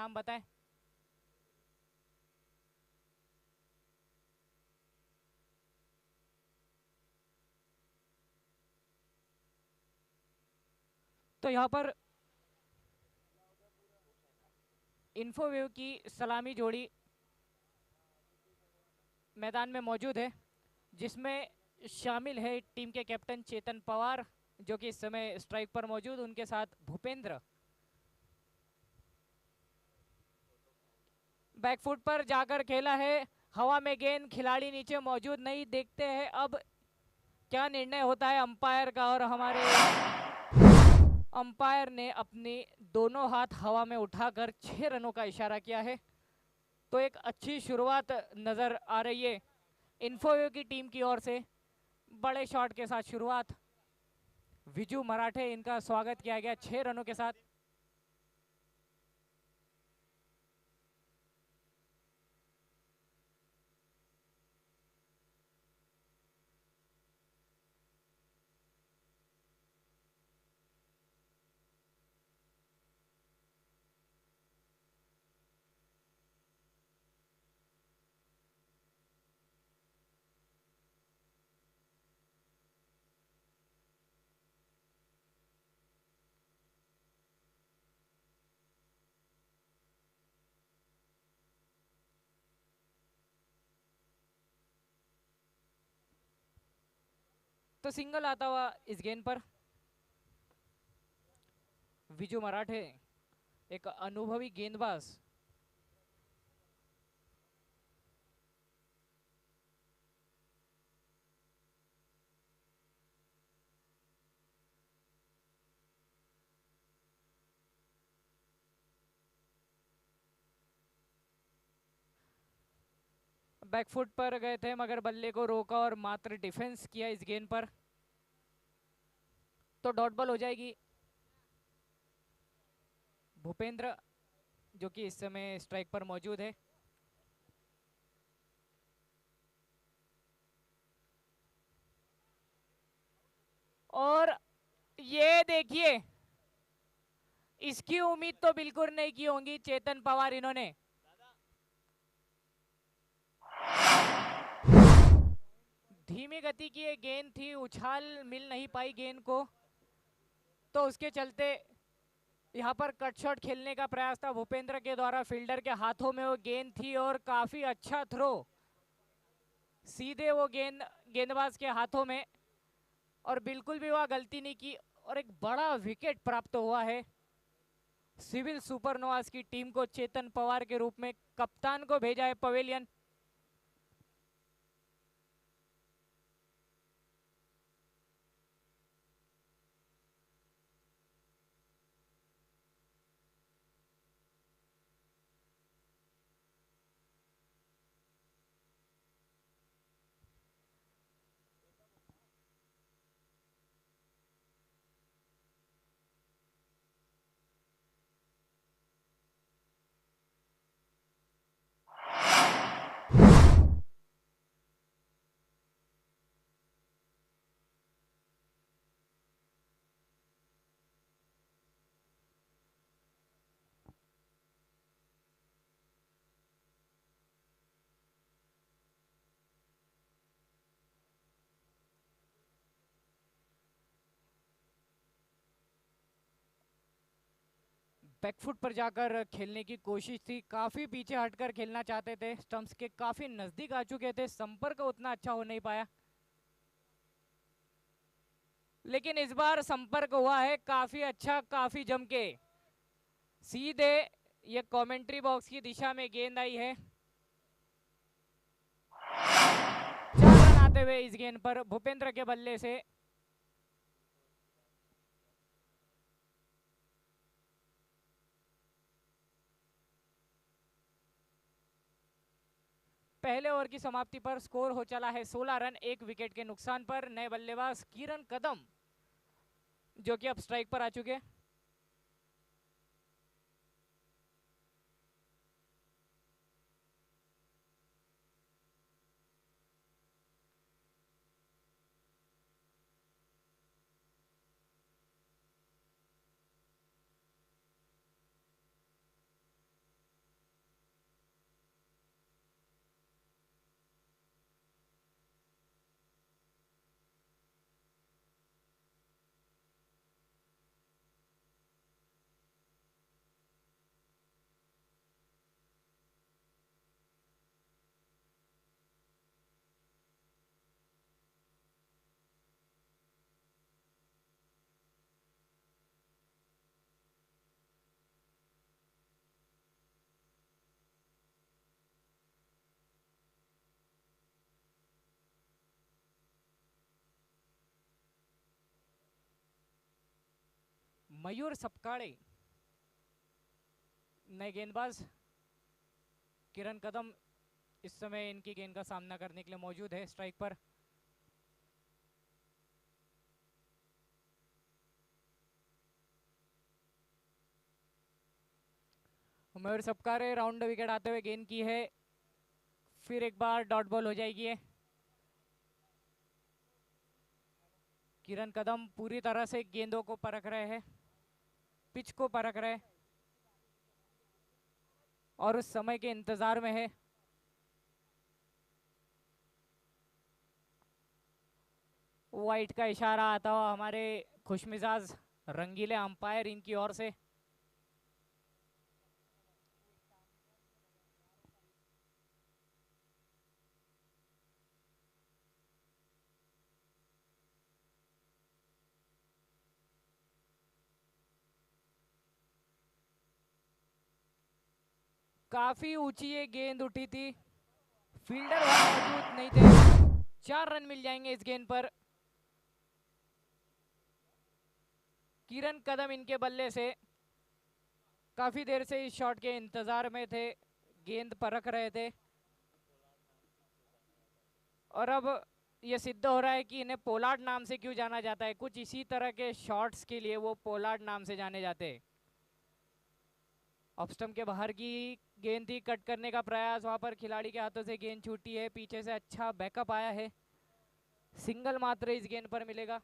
नाम बताएं। तो यहाँ पर इन्फोवेव की सलामी जोड़ी मैदान में मौजूद है, जिसमें शामिल है टीम के कैप्टन चेतन पवार, जो कि इस समय स्ट्राइक पर मौजूद, उनके साथ भूपेंद्र। बैकफुट पर जाकर खेला है, हवा में गेंद, खिलाड़ी नीचे मौजूद नहीं। देखते हैं अब क्या निर्णय होता है अंपायर का। और हमारे अंपायर ने अपनी दोनों हाथ हवा में उठाकर 6 रनों का इशारा किया है। तो एक अच्छी शुरुआत नजर आ रही है इन्फोवेव की टीम की ओर से। बड़े शॉट के साथ शुरुआत, विजू मराठे, इनका स्वागत किया गया 6 रनों के साथ। तो सिंगल आता हुआ इस गेंद पर विजू मराठे, एक अनुभवी गेंदबाज। बैकफुट पर गए थे मगर बल्ले को रोका और मात्र डिफेंस किया इस गेंद पर। तो डॉट बॉल हो जाएगी। भूपेंद्र, जो कि इस समय स्ट्राइक पर मौजूद है। और ये देखिए, इसकी उम्मीद तो बिल्कुल नहीं की होंगी चेतन पवार इन्होंने। धीमी गति की ये गेंद थी, उछाल मिल नहीं पाई गेंद को, तो उसके चलते यहाँ पर कट शॉट खेलने का प्रयास था भूपेंद्र के द्वारा। फील्डर के हाथों में वो गेंद थी और काफी अच्छा थ्रो, सीधे वो गेंद गेंदबाज के हाथों में, और बिल्कुल भी वह गलती नहीं की। और एक बड़ा विकेट प्राप्त हुआ है सिविल सुपरनोवाज की टीम को। चेतन पवार के रूप में कप्तान को भेजा है पवेलियन। बैकफुट पर जाकर खेलने की कोशिश थी, काफी पीछे हटकर खेलना चाहते थे, स्टंप्स के काफी नजदीक आ चुके थे, संपर्क उतना अच्छा हो नहीं पाया। लेकिन इस बार संपर्क हुआ है काफी अच्छा, काफी जम के। सीधे ये कमेंट्री बॉक्स की दिशा में गेंद आई है। 4 रन आते हुए इस गेंद पर भूपेंद्र के बल्ले से। पहले ओवर की समाप्ति पर स्कोर हो चला है 16 रन 1 विकेट के नुकसान पर। नए बल्लेबाज किरण कदम, जो कि अब स्ट्राइक पर आ चुके हैं। मयूर सपकाड़े नए गेंदबाज। किरण कदम इस समय इनकी गेंद का सामना करने के लिए मौजूद है स्ट्राइक पर। मयूर सपकारे राउंड विकेट आते हुए गेंद की है, फिर एक बार डॉट बॉल हो जाएगी है। किरण कदम पूरी तरह से गेंदों को परख रहे हैं, पिच को परख रहे हैं और उस समय के इंतजार में है। वाइट का इशारा आता हुआ हमारे खुशमिजाज रंगीले अंपायर इनकी ओर से। काफी ऊंची ये गेंद उठी थी, फील्डर वहां मौजूद नहीं थे। 4 रन मिल जाएंगे इस गेंद पर। किरण कदम इनके बल्ले से काफी देर से इस शॉट के इंतजार में थे, गेंद परख रहे थे और अब ये सिद्ध हो रहा है कि इन्हें पोलार्ड नाम से क्यों जाना जाता है। कुछ इसी तरह के शॉट्स के लिए वो पोलार्ड नाम से जाने जाते हैं। ऑफ स्टंप के बाहर की गेंद थी, कट करने का प्रयास, वहां पर खिलाड़ी के हाथों से गेंद छूटी है। पीछे से अच्छा बैकअप आया है, सिंगल मात्र इस गेंद पर मिलेगा।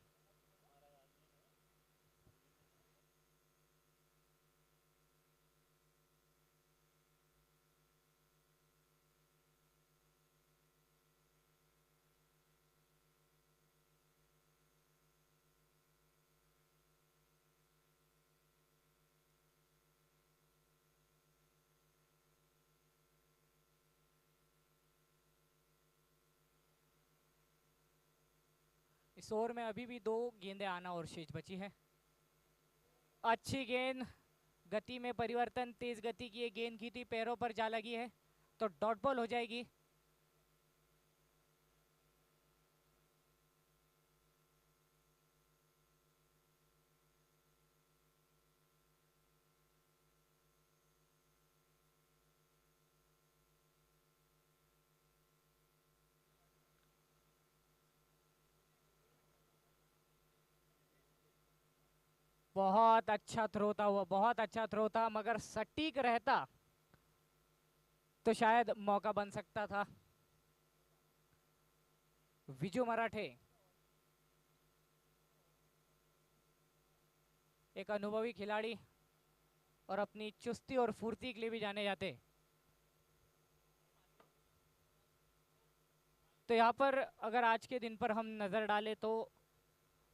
इस ओवर में अभी भी 2 गेंदें आना और शेष बची है। अच्छी गेंद, गति में परिवर्तन, तेज गति की ये गेंद की थी, पैरों पर जा लगी है तो डॉट बॉल हो जाएगी। बहुत अच्छा थ्रो था वो, बहुत अच्छा थ्रो था, मगर सटीक रहता तो शायद मौका बन सकता था। विजू मराठे एक अनुभवी खिलाड़ी और अपनी चुस्ती और फुर्ती के लिए भी जाने जाते। तो यहाँ पर अगर आज के दिन पर हम नजर डालें तो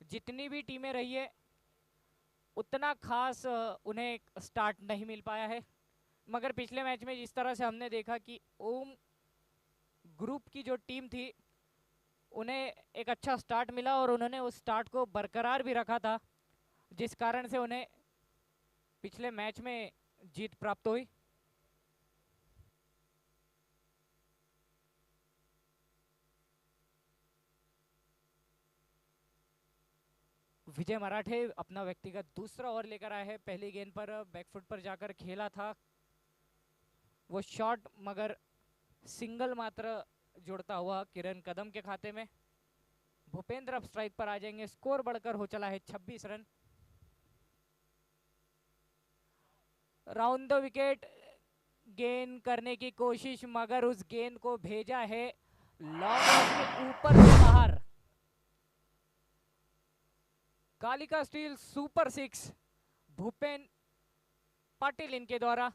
जितनी भी टीमें रही है उतना खास उन्हें स्टार्ट नहीं मिल पाया है। मगर पिछले मैच में जिस तरह से हमने देखा कि ओम ग्रुप की जो टीम थी उन्हें एक अच्छा स्टार्ट मिला और उन्होंने उस स्टार्ट को बरकरार भी रखा था, जिस कारण से उन्हें पिछले मैच में जीत प्राप्त हुई। विजय मराठे अपना व्यक्तिगत दूसरा ओवर लेकर आए हैं। पहली गेंद पर बैकफुट पर जाकर खेला था वो शॉट, मगर सिंगल मात्र जुड़ता हुआ किरण कदम के खाते में। भूपेंद्र अब स्ट्राइक पर आ जाएंगे। स्कोर बढ़कर हो चला है 26 रन। राउंड द विकेट गेंद करने की कोशिश, मगर उस गेंद को भेजा है लॉन्ग ऑफ के ऊपर से बाहर। कालिका स्टील सुपर 6 भूपेन पाटिल इनके द्वारा।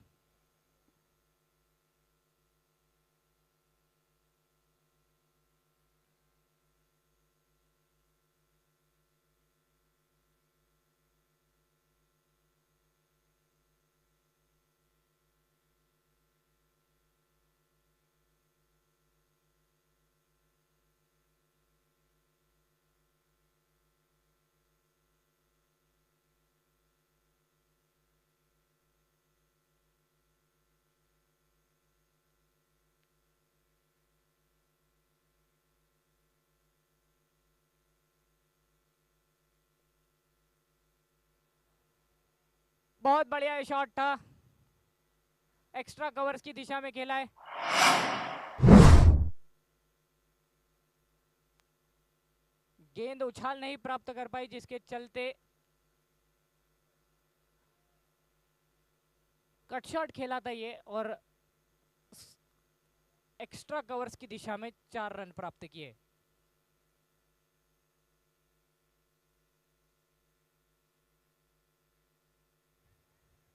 बहुत बढ़िया शॉट था, एक्स्ट्रा कवर्स की दिशा में खेला है। गेंद उछाल नहीं प्राप्त कर पाई, जिसके चलते कट शॉट खेला था ये और एक्स्ट्रा कवर्स की दिशा में 4 रन प्राप्त किए।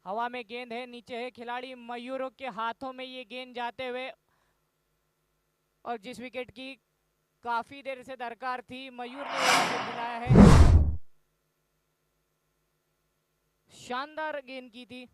हवा में गेंद है, नीचे है खिलाड़ी मयूरों के हाथों में ये गेंद जाते हुए, और जिस विकेट की काफी देर से दरकार थी, मयूर ने विकेट दिलाया है। शानदार गेंद की थी।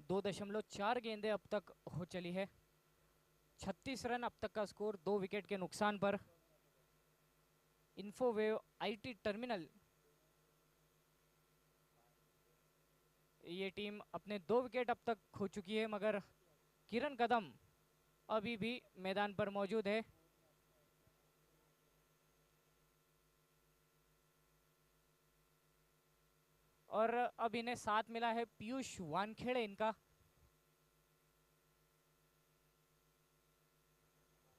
दो 2.4 गेंदें अब तक हो चली है, 36 रन अब तक का स्कोर 2 विकेट के नुकसान पर। इन्फोवेव आईटी टर्मिनल, ये टीम अपने 2 विकेट अब तक खो चुकी है, मगर किरण कदम अभी भी मैदान पर मौजूद है। और अब इन्हें साथ मिला है पीयूष वानखेड़े इनका।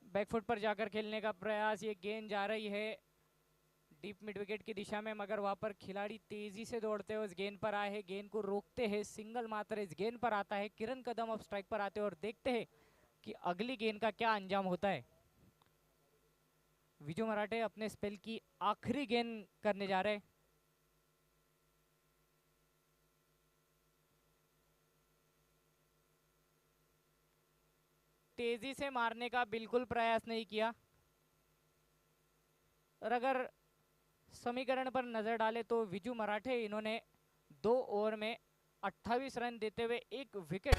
बैकफुट पर जाकर खेलने का प्रयास, ये गेंद जा रही है डीप मिड विकेट की दिशा में, मगर वहां पर खिलाड़ी तेजी से दौड़ते हुए उस गेंद पर आए हैं, गेंद को रोकते हैं, सिंगल मात्र इस गेंद पर आता है। किरण कदम अब स्ट्राइक पर आते हैं और देखते हैं कि अगली गेंद का क्या अंजाम होता है। विजू मराठे अपने स्पेल की आखिरी गेंद करने जा रहे हैं। तेजी से मारने का बिल्कुल प्रयास नहीं किया, और अगर समीकरण पर नजर डाले तो विजू मराठे इन्होंने 2 ओवर में 28 रन देते हुए 1 विकेट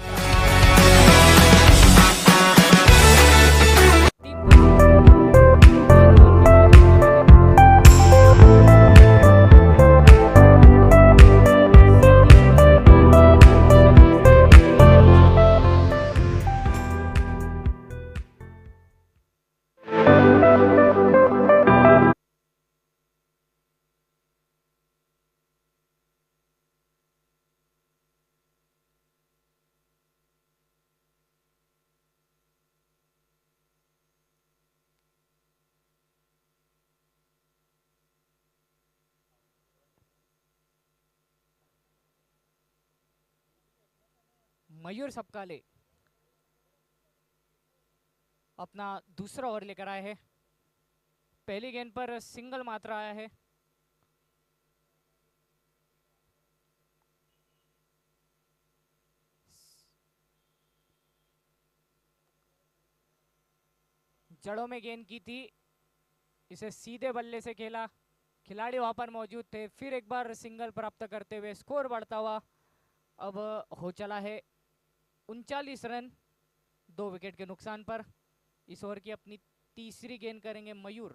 मयूर सबकाले अपना दूसरा ओवर लेकर आए हैं। पहली गेंद पर सिंगल मात्र आया है। जड़ों में गेंद की थी, इसे सीधे बल्ले से खेला, खिलाड़ी वहां पर मौजूद थे, फिर एक बार सिंगल प्राप्त करते हुए स्कोर बढ़ता हुआ अब हो चला है 39 रन 2 विकेट के नुकसान पर। इस ओवर की अपनी तीसरी गेंद करेंगे मयूर।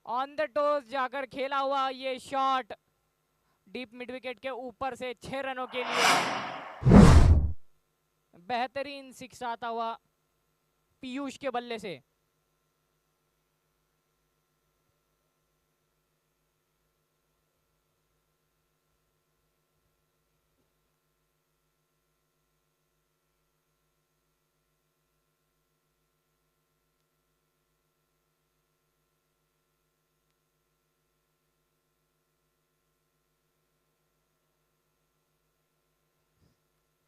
ऑन द टोस जाकर खेला हुआ ये शॉट डीप मिड विकेट के ऊपर से 6 रनों के लिए बेहतरीन सिक्स आता हुआ पीयूष के बल्ले से।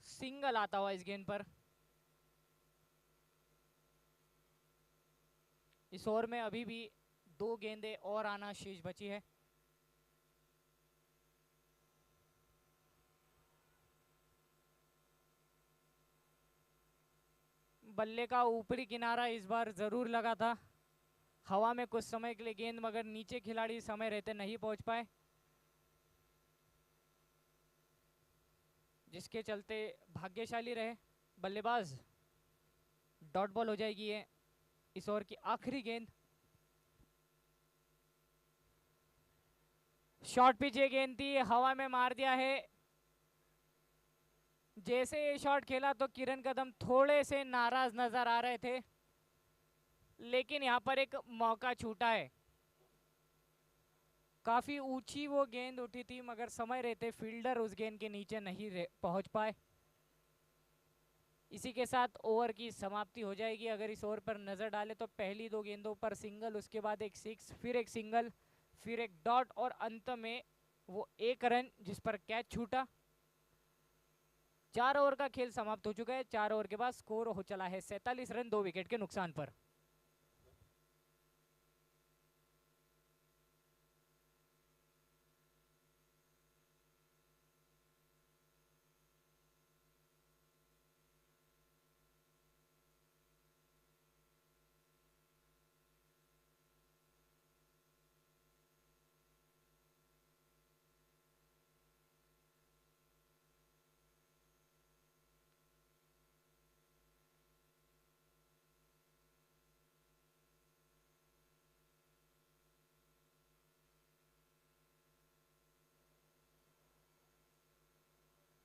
सिंगल आता हुआ इस गेंद पर। इस ओवर में अभी भी 2 गेंदें और आना शेष बची है। बल्ले का ऊपरी किनारा इस बार जरूर लगा था, हवा में कुछ समय के लिए गेंद, मगर नीचे खिलाड़ी समय रहते नहीं पहुंच पाए, जिसके चलते भाग्यशाली रहे बल्लेबाज डॉट बॉल हो जाएगी ये इस ओवर की आखिरी गेंद। शॉर्ट पिच ये गेंद थी, हवा में मार दिया है। जैसे ये शॉट खेला तो किरण कदम थोड़े से नाराज नजर आ रहे थे, लेकिन यहाँ पर एक मौका छूटा है। काफी ऊंची वो गेंद उठी थी, मगर समय रहते फील्डर उस गेंद के नीचे नहीं पहुंच पाए। इसी के साथ ओवर की समाप्ति हो जाएगी। अगर इस ओवर पर नजर डाले तो पहली दो गेंदों पर सिंगल, उसके बाद एक सिक्स, फिर एक सिंगल, फिर एक डॉट और अंत में वो एक रन जिस पर कैच छूटा। 4 ओवर का खेल समाप्त हो चुका है। 4 ओवर के बाद स्कोर हो चला है 47 रन 2 विकेट के नुकसान पर।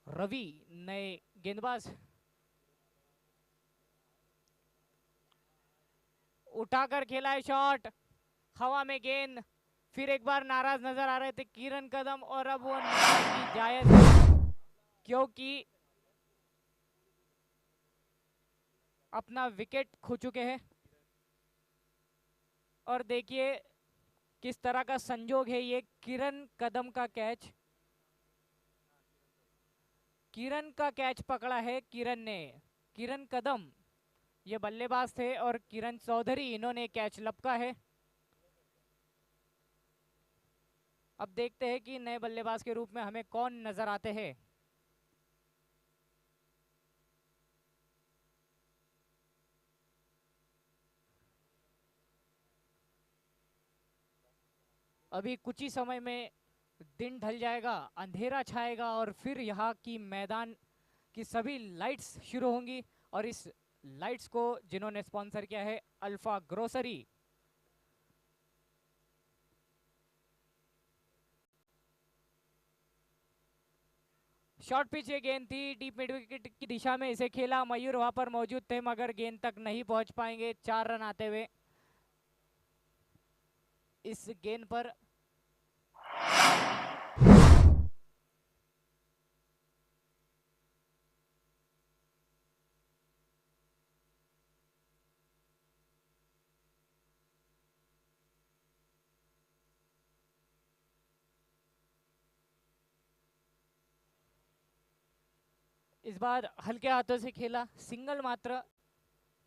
रवि नए गेंदबाज, उठाकर खेला है शॉट, हवा में गेंद, फिर एक बार नाराज नजर आ रहे थे किरण कदम, और अब वो नाराजगी जायज है क्योंकि अपना विकेट खो चुके हैं। और देखिए किस तरह का संजोग है, ये किरण कदम का कैच, किरण का कैच पकड़ा है किरण ने। किरण कदम ये बल्लेबाज थे और किरण चौधरी इन्होंने कैच लपका है। अब देखते हैं कि नए बल्लेबाज के रूप में हमें कौन नजर आते हैं। अभी कुछ ही समय में दिन ढल जाएगा, अंधेरा छाएगा और फिर यहाँ की मैदान की सभी लाइट्स शुरू होंगी। और इस लाइट्स को जिन्होंने स्पॉन्सर किया है अल्फा ग्रोसरी। शॉर्ट पिच ये गेंद थी, डीप मिड विकेट की दिशा में इसे खेला, मयूर वहां पर मौजूद थे मगर गेंद तक नहीं पहुंच पाएंगे 4 रन आते हुए इस गेंद पर। इस बार हल्के हाथों से खेला, सिंगल मात्र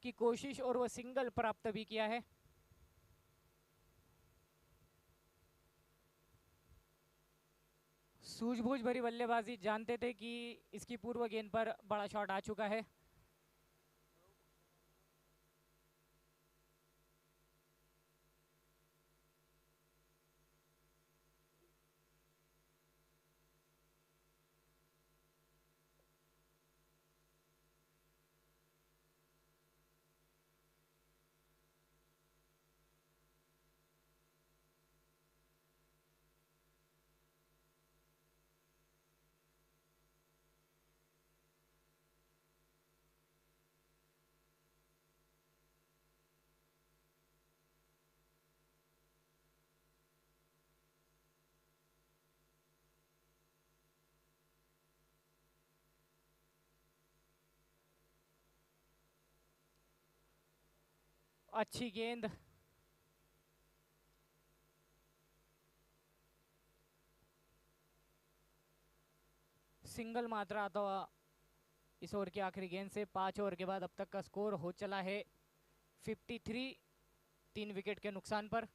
की कोशिश और वो सिंगल प्राप्त भी किया है। सूझबूझ भरी बल्लेबाजी, जानते थे कि इसकी पूर्व गेंद पर बड़ा शॉट आ चुका है। अच्छी गेंद, सिंगल मात्रा आता हुआ इस ओवर की आखिरी गेंद से। 5 ओवर के बाद अब तक का स्कोर हो चला है 53, 3 विकेट के नुकसान पर।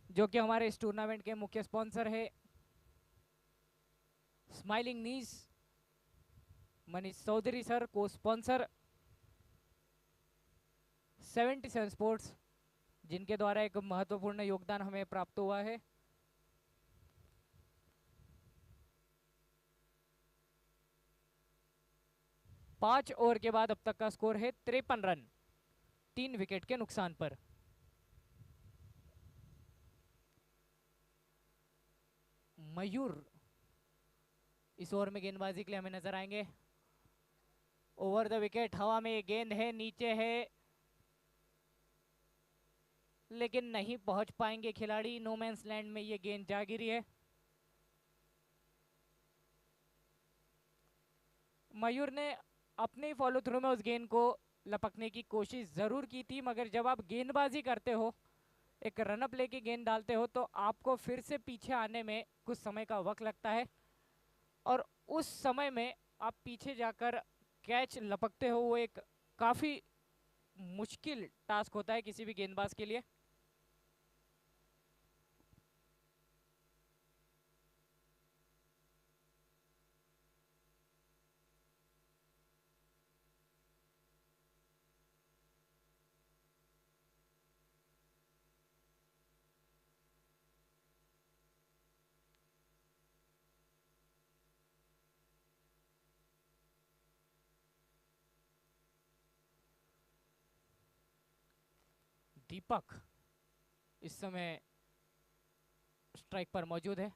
जो कि हमारे इस टूर्नामेंट के मुख्य स्पॉन्सर है स्माइलिंग नीज Manish Chaudhary sir co sponsor 77 sports, जिनके द्वारा एक महत्वपूर्ण योगदान हमें प्राप्त हुआ है। पांच ओवर के बाद अब तक का स्कोर है 53 रन, 3 विकेट के नुकसान पर। मयूर इस ओवर में गेंदबाजी के लिए हमें नजर आएंगे। ओवर द विकेट, हवा में गेंद है, नीचे है, लेकिन नहीं पहुंच पाएंगे खिलाड़ी। नो मैंस लैंड में ये गेंद जा गिरी है। मयूर ने अपने फॉलो थ्रू में उस गेंद को लपकने की कोशिश जरूर की थी, मगर जब आप गेंदबाजी करते हो, एक रनअप लेके गेंद डालते हो, तो आपको फिर से पीछे आने में कुछ समय का वक्त लगता है, और उस समय में आप पीछे जाकर कैच लपकते हो, वो एक काफ़ी मुश्किल टास्क होता है किसी भी गेंदबाज के लिए। दीपक इस समय स्ट्राइक पर मौजूद है।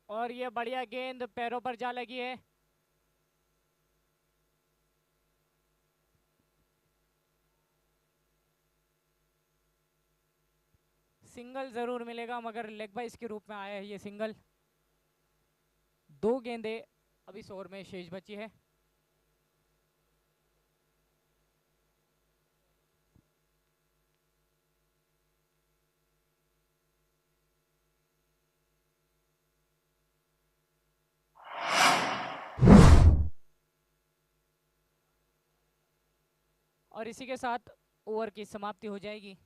और ये बढ़िया गेंद पैरों पर जा लगी है। सिंगल जरूर मिलेगा, मगर लेग बाइस के रूप में आया है ये सिंगल। 2 गेंदें अभी इस ओवर में शेष बची है। और इसी के साथ ओवर की समाप्ति हो जाएगी।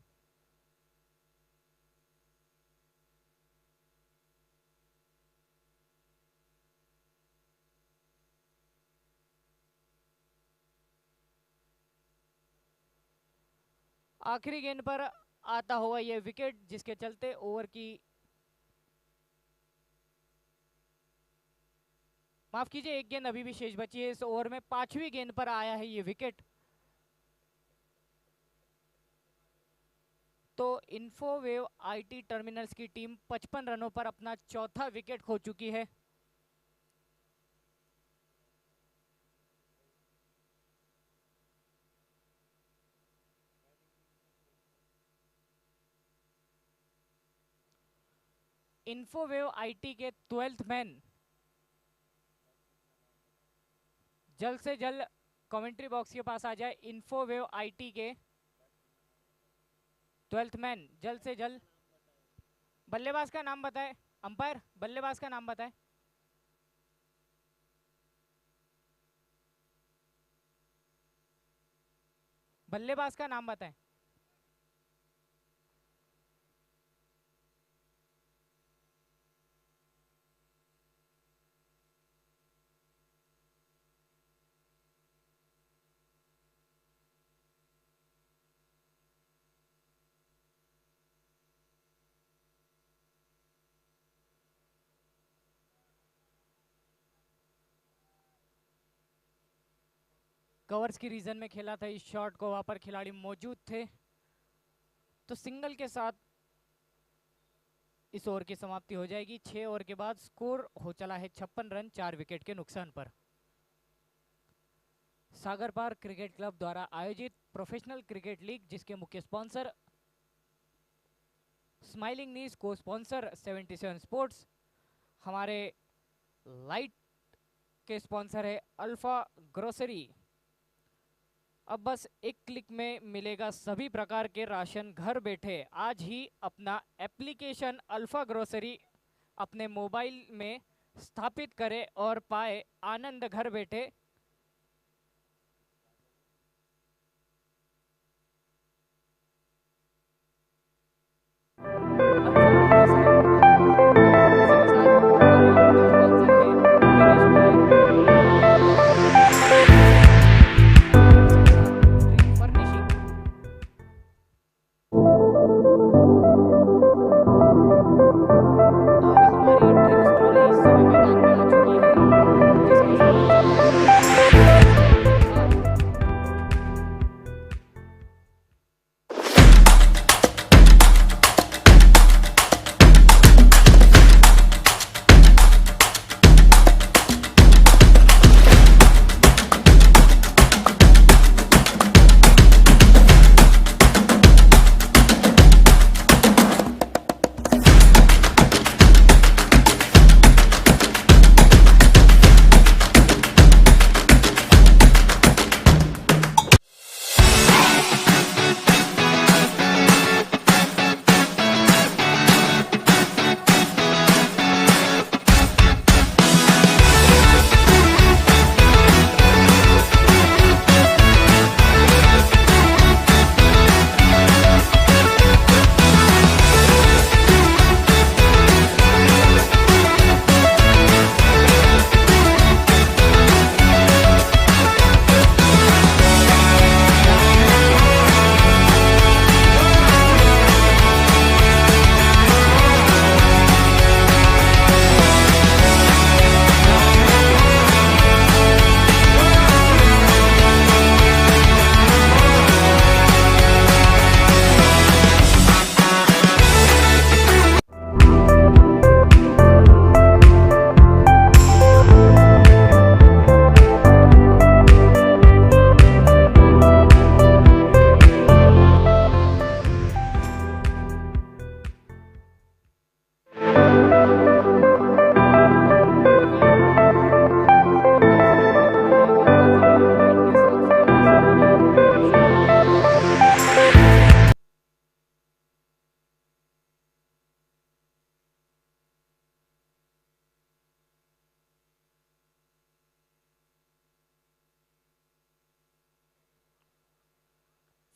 आखिरी गेंद पर आता हुआ यह विकेट, जिसके चलते ओवर की, माफ कीजिए, एक गेंद अभी भी शेष बची है इस ओवर में। 5वीं गेंद पर आया है ये विकेट। तो इन्फोवेव आईटी टर्मिनल्स की टीम 55 रनों पर अपना चौथा विकेट खो चुकी है। इन्फोवेव आईटी के 12th मैन जल्द से जल्द कमेंट्री बॉक्स के पास आ जाए। इन्फोवेव आईटी के 12th मैन जल्द से जल्द। बल्लेबाज का नाम बताए, अंपायर बल्लेबाज का नाम बताए। बल्लेबाज का नाम बताएं। कवर्स की रीजन में खेला था इस शॉट को, वहां पर खिलाड़ी मौजूद थे। तो सिंगल के साथ इस ओवर की समाप्ति हो जाएगी। 6 ओवर के बाद स्कोर हो चला है 56 रन, 4 विकेट के नुकसान पर। सागर पार क्रिकेट क्लब द्वारा आयोजित प्रोफेशनल क्रिकेट लीग, जिसके मुख्य स्पॉन्सर स्माइलिंग नीज, को स्पॉन्सर 77 स्पोर्ट्स, हमारे लाइट के स्पॉन्सर है अल्फा ग्रोसरी। अब बस एक क्लिक में मिलेगा सभी प्रकार के राशन घर बैठे। आज ही अपना एप्लीकेशन अल्फा ग्रोसरी अपने मोबाइल में स्थापित करें और पाए आनंद घर बैठे।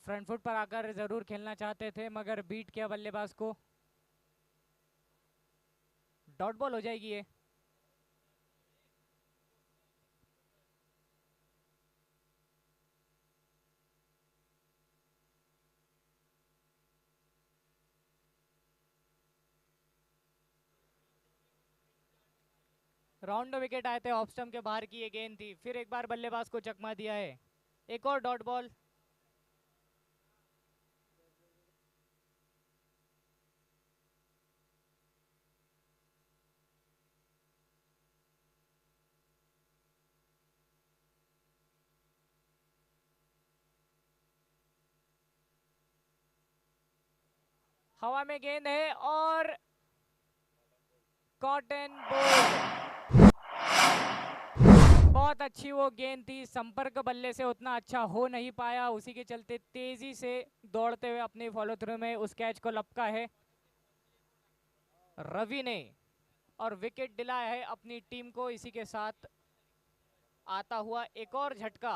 फ्रंट फुट पर आकर जरूर खेलना चाहते थे मगर बीट किया बल्लेबाज को। डॉट बॉल हो जाएगी ये। राउंड विकेट आए थे, ऑफ स्टंप के बाहर की ये गेंद थी, फिर एक बार बल्लेबाज को चकमा दिया है। एक और डॉट बॉल। हवा में गेंद है और कॉटन बोल्ड। बहुत अच्छी वो गेंद थी, संपर्क बल्ले से उतना अच्छा हो नहीं पाया, उसी के चलते तेजी से दौड़ते हुए अपने फॉलो थ्रू में उस कैच को लपका है रवि ने और विकेट दिलाया है अपनी टीम को। इसी के साथ आता हुआ एक और झटका।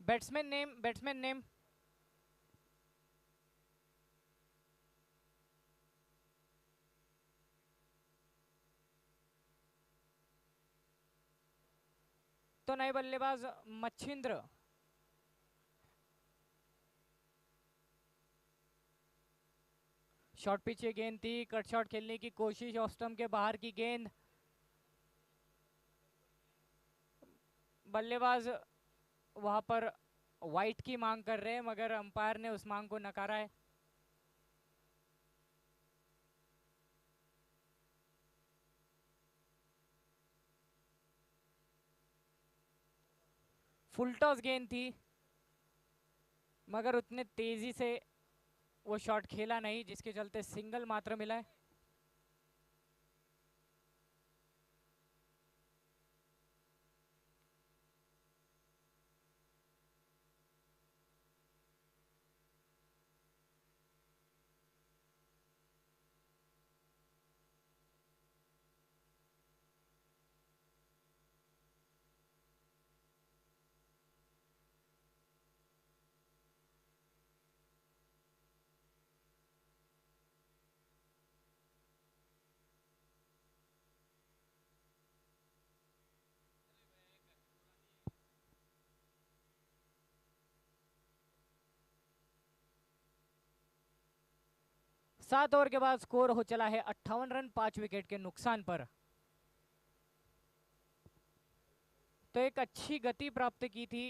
Batsman name. तो नए बल्लेबाज मच्छिंद्र। शॉर्ट पिच ये गेंद थी, कट शॉट खेलने की कोशिश, ऑफ स्टंप के बाहर की गेंद। बल्लेबाज वहां पर वाइट की मांग कर रहे हैं मगर अंपायर ने उस मांग को नकारा है। फुल टॉस गेंद थी मगर उतने तेजी से वो शॉट खेला नहीं, जिसके चलते सिंगल मात्र मिला है। सात ओवर के बाद स्कोर हो चला है 58 रन 5 विकेट के नुकसान पर। तो एक अच्छी गति प्राप्त की थी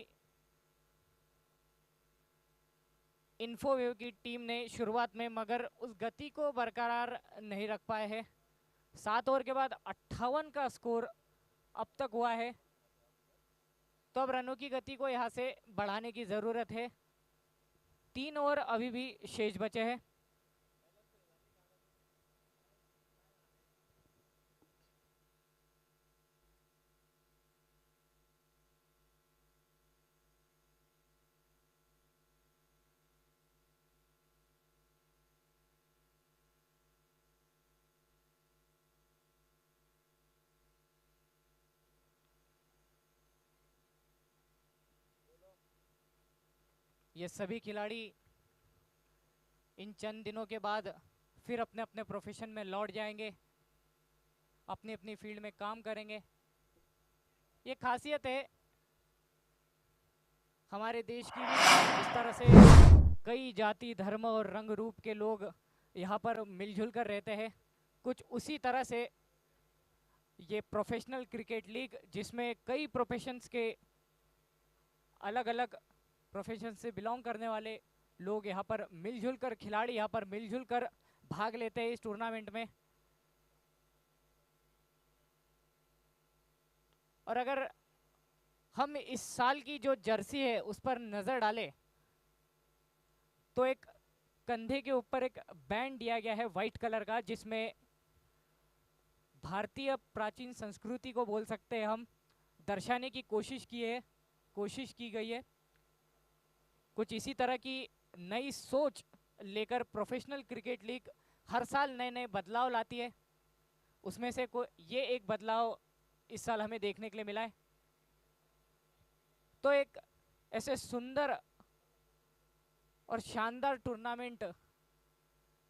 इन्फोवेव की टीम ने शुरुआत में, मगर उस गति को बरकरार नहीं रख पाए हैं। 7 ओवर के बाद 58 का स्कोर अब तक हुआ है, तो अब रनों की गति को यहां से बढ़ाने की जरूरत है। 3 ओवर अभी भी शेष बचे हैं। ये सभी खिलाड़ी इन चंद दिनों के बाद फिर अपने अपने प्रोफेशन में लौट जाएंगे, अपनी अपनी फील्ड में काम करेंगे। ये खासियत है हमारे देश की भी, जिस तरह से कई जाति धर्म और रंग रूप के लोग यहाँ पर मिलजुल कर रहते हैं, कुछ उसी तरह से ये प्रोफेशनल क्रिकेट लीग, जिसमें कई प्रोफेशंस के अलग अलग प्रोफेशन से बिलोंग करने वाले लोग यहाँ पर मिलजुल कर, खिलाड़ी यहाँ पर मिलजुल कर भाग लेते हैं इस टूर्नामेंट में। और अगर हम इस साल की जो जर्सी है उस पर नज़र डालें तो एक कंधे के ऊपर एक बैंड दिया गया है वाइट कलर का, जिसमें भारतीय प्राचीन संस्कृति को बोल सकते हैं हम दर्शाने की कोशिश की गई है। कुछ इसी तरह की नई सोच लेकर प्रोफेशनल क्रिकेट लीग हर साल नए नए बदलाव लाती है। उसमें से ये एक बदलाव इस साल हमें देखने के लिए मिला है। तो एक ऐसे सुंदर और शानदार टूर्नामेंट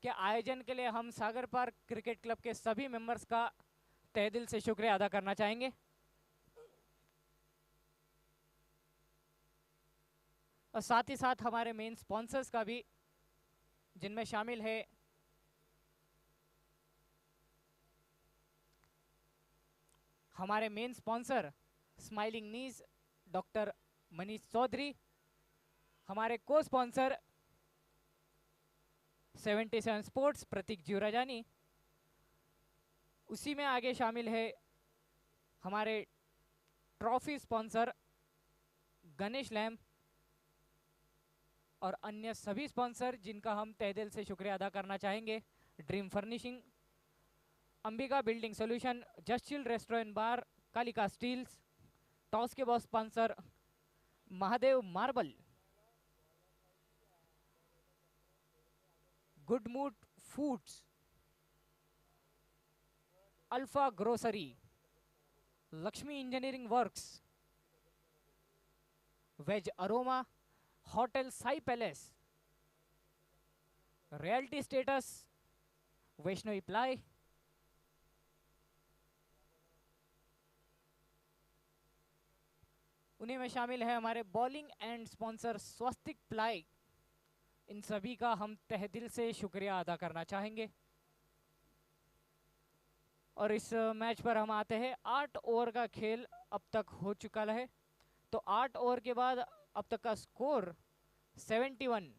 के आयोजन के लिए हम सागर पार्क क्रिकेट क्लब के सभी मेंबर्स का तहे दिल से शुक्रिया अदा करना चाहेंगे। और साथ ही साथ हमारे मेन स्पॉन्सर्स का भी, जिनमें शामिल है हमारे main sponsor smiling knees doctor Manish Chaudhary, हमारे को स्पॉन्सर 77 स्पोर्ट्स प्रतीक जीवराजानी, उसी में आगे शामिल है हमारे ट्रॉफी स्पॉन्सर गणेश लैम और अन्य सभी स्पॉन्सर जिनका हम तहे दिल से शुक्रिया अदा करना चाहेंगे। Dream furnishing, Ambika building solution, just chill restaurant bar, Kalika steels, toss के boss sponsor Mahadev marble, good mood foods, alpha grocery, Lakshmi engineering works, veg aroma, hotel Sai palace, realty status, Vaishnavi ply, उन्हीं में शामिल है हमारे bowling and sponsor Swastik ply. इन सभी का हम तहे दिल से शुक्रिया अदा करना चाहेंगे। और इस मैच पर हम आते हैं। 8 ओवर का खेल अब तक हो चुका है। तो 8 ओवर के बाद अब तक का स्कोर 71।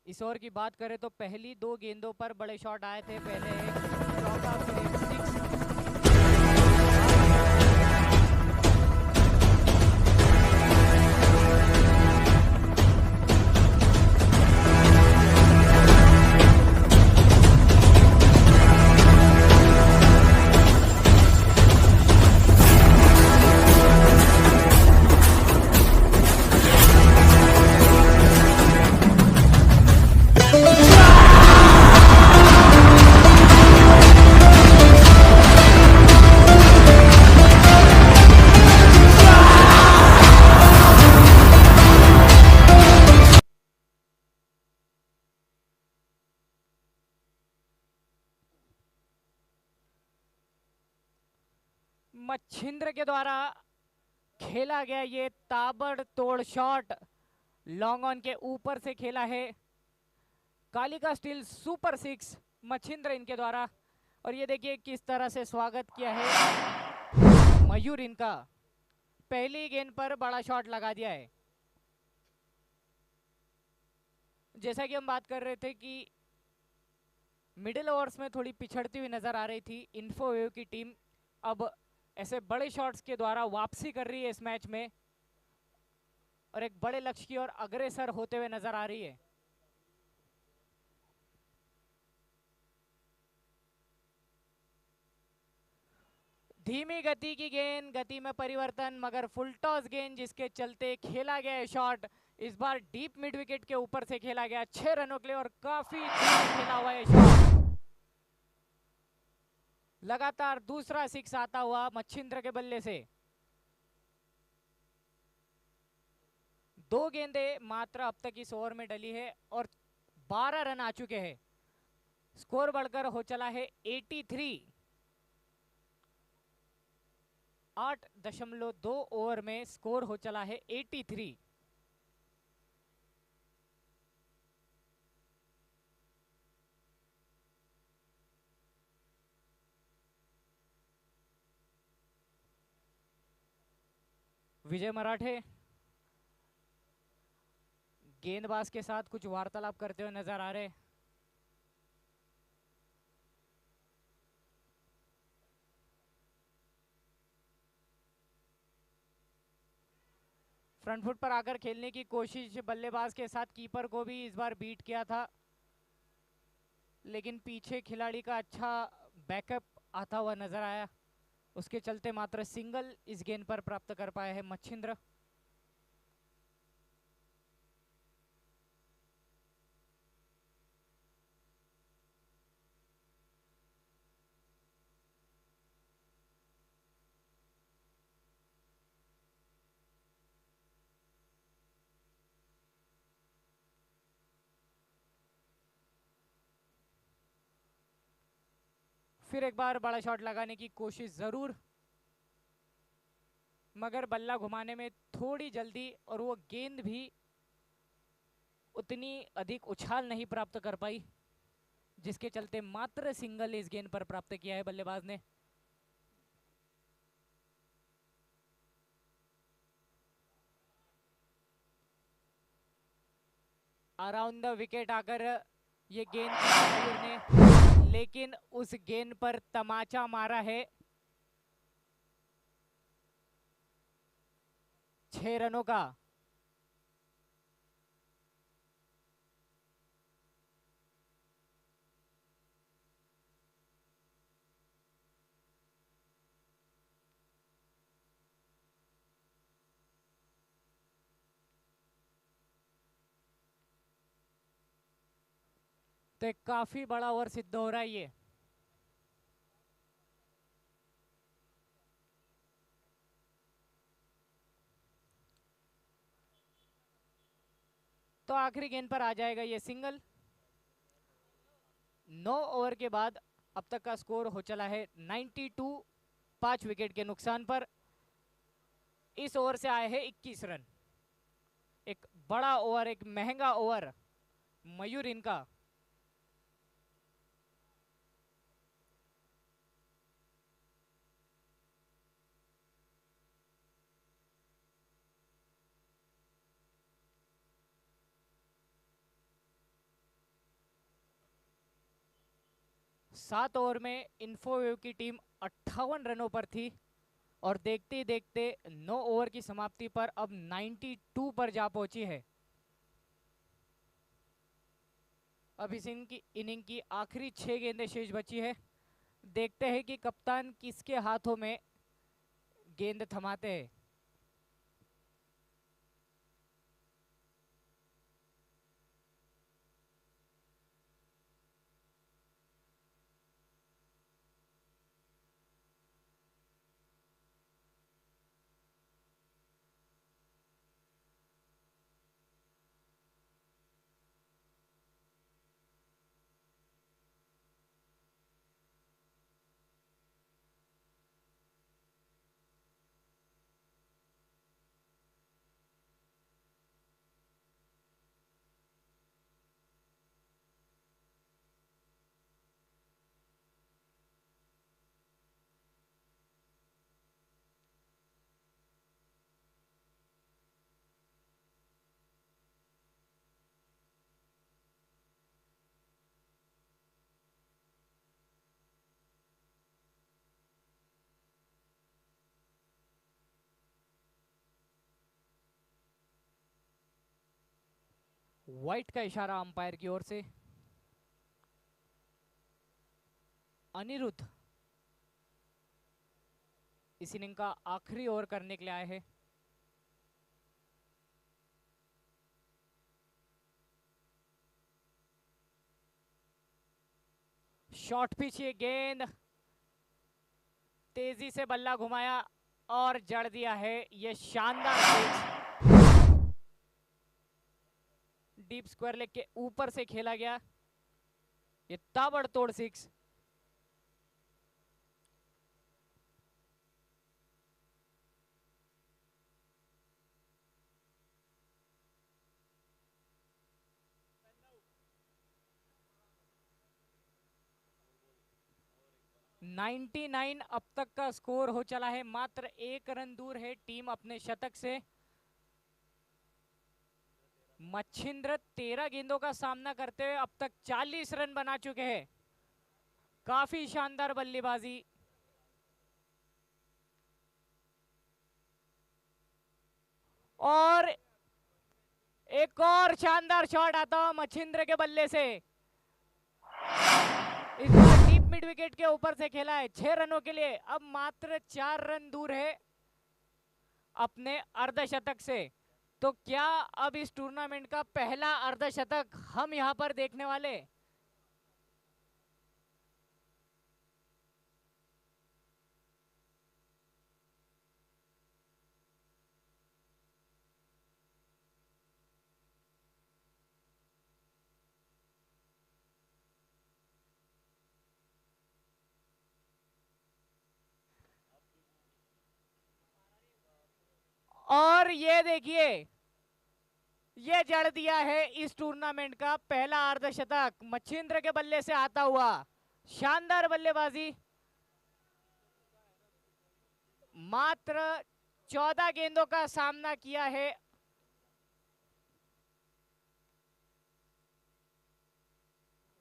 इस ओवर की बात करें तो पहली 2 गेंदों पर बड़े शॉट आए थे। पहले एक चौका फिर एक 6। मच्छिंद्र के द्वारा खेला गया ये ताबड़तोड़ शॉट लॉन्ग ऑन के ऊपर से खेला है। कालिका स्टील सुपर 6 मच्छिंद्र इनके द्वारा। और ये देखिए किस तरह से स्वागत किया है मयूर इनका। पहली गेंद पर बड़ा शॉट लगा दिया है। जैसा कि हम बात कर रहे थे कि मिडिल ओवर्स में थोड़ी पिछड़ती हुई नजर आ रही थी इन्फोवेव की टीम, अब ऐसे बड़े शॉट्स के द्वारा वापसी कर रही है इस मैच में और एक बड़े लक्ष्य की ओर अग्रसर होते हुए नजर आ रही है। धीमी गति की गेंद, गति में परिवर्तन, मगर फुल टॉस गेंद जिसके चलते खेला गया है शॉट। इस बार डीप मिड विकेट के ऊपर से खेला गया 6 रनों के लिए और काफी खेला हुआ है शॉट। लगातार दूसरा 6 आता हुआ मच्छिंद्र के बल्ले से। 2 गेंदें मात्र अब तक इस ओवर में डली है और 12 रन आ चुके हैं। स्कोर बढ़कर हो चला है 83। 8.2 ओवर में स्कोर हो चला है 83। विजय मराठे गेंदबाज के साथ कुछ वार्तालाप करते हुए नजर आ रहे। फ्रंट फुट पर आकर खेलने की कोशिश बल्लेबाज के साथ, कीपर को भी इस बार बीट किया था, लेकिन पीछे खिलाड़ी का अच्छा बैकअप आता हुआ नजर आया, उसके चलते मात्र सिंगल इस गेंद पर प्राप्त कर पाए हैं मच्छिंद्र। फिर एक बार बड़ा शॉट लगाने की कोशिश जरूर, मगर बल्ला घुमाने में थोड़ी जल्दी और वो गेंद भी उतनी अधिक उछाल नहीं प्राप्त कर पाई, जिसके चलते मात्र सिंगल इस गेंद पर प्राप्त किया है बल्लेबाज ने। अराउंड द विकेट आकर ये गेंद मयूर ने, लेकिन उस गेंद पर तमाचा मारा है 6 रनों का। तो एक काफी बड़ा ओवर सिद्ध हो रहा है ये। तो आखिरी गेंद पर आ जाएगा ये सिंगल। 9 ओवर के बाद अब तक का स्कोर हो चला है 92, 5 विकेट के नुकसान पर। इस ओवर से आए हैं 21 रन। एक बड़ा ओवर, एक महंगा ओवर मयूर इनका। सात ओवर में इन्फोवेव की टीम 58 रनों पर थी और देखते ही देखते 9 ओवर की समाप्ति पर अब 92 पर जा पहुंची है। अब इस इनिंग की आखिरी 6 गेंदें शेष बची है। देखते हैं कि कप्तान किसके हाथों में गेंद थमाते हैं। व्हाइट का इशारा अंपायर की ओर से। अनिरुद्ध इस इनिंग का आखिरी ओवर करने के लिए आए हैं। शॉर्ट पिच, ये गेंद तेजी से बल्ला घुमाया और जड़ दिया है ये शानदार पिच। डीप स्क्वायर लेग के ऊपर से खेला गया ये ताबड़तोड़ 6। नाइन्टी 99 अब तक का स्कोर हो चला है। मात्र 1 रन दूर है टीम अपने शतक से। मच्छिंद्र 13 गेंदों का सामना करते हुए अब तक 40 रन बना चुके हैं। काफी शानदार बल्लेबाजी। और एक और शानदार शॉट आता हुआ मच्छिंद्र के बल्ले से। इस बार डीप मिड विकेट के ऊपर से खेला है 6 रनों के लिए। अब मात्र 4 रन दूर है अपने अर्धशतक से। तो क्या अब इस टूर्नामेंट का पहला अर्धशतक हम यहां पर देखने वाले? और ये देखिए, ये जड़ दिया है इस टूर्नामेंट का पहला अर्धशतक मच्छिंद्र के बल्ले से आता हुआ। शानदार बल्लेबाजी। मात्र 14 गेंदों का सामना किया है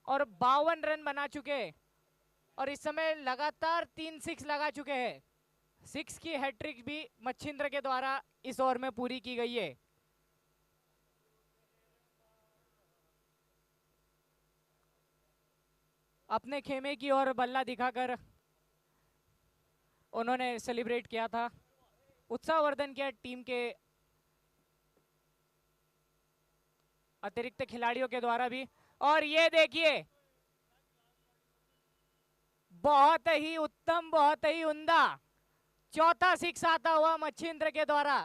और 52 रन बना चुके और इस समय लगातार 3 सिक्स लगा चुके हैं। 6 की हैट्रिक भी मच्छिंद्र के द्वारा इस ओवर में पूरी की गई है। अपने खेमे की ओर बल्ला दिखाकर उन्होंने सेलिब्रेट किया था। उत्साहवर्धन किया टीम के अतिरिक्त खिलाड़ियों के द्वारा भी। और ये देखिए, बहुत ही उत्तम, बहुत ही उम्दा चौथा सिक्स आता हुआ मच्छिंद्र के द्वारा।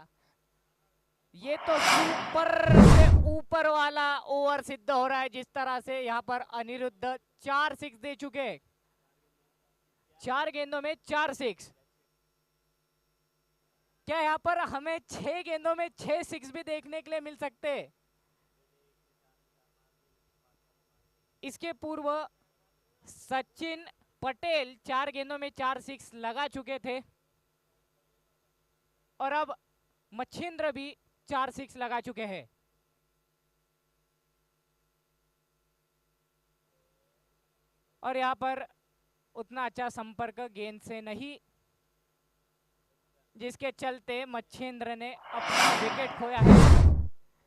ये तो सुपर से ऊपर वाला ओवर सिद्ध हो रहा है। जिस तरह से यहाँ पर अनिरुद्ध 4 सिक्स दे चुके, 4 गेंदों में 4 सिक्स। क्या यहाँ पर हमें 6 गेंदों में 6 सिक्स भी देखने के लिए मिल सकते? इसके पूर्व सचिन पटेल 4 गेंदों में 4 सिक्स लगा चुके थे और अब मच्छिंद्र भी 4 सिक्स लगा चुके हैं। और यहाँ पर उतना अच्छा संपर्क गेंद से नहीं, जिसके चलते मच्छिंद्र ने अपना विकेट खोया है।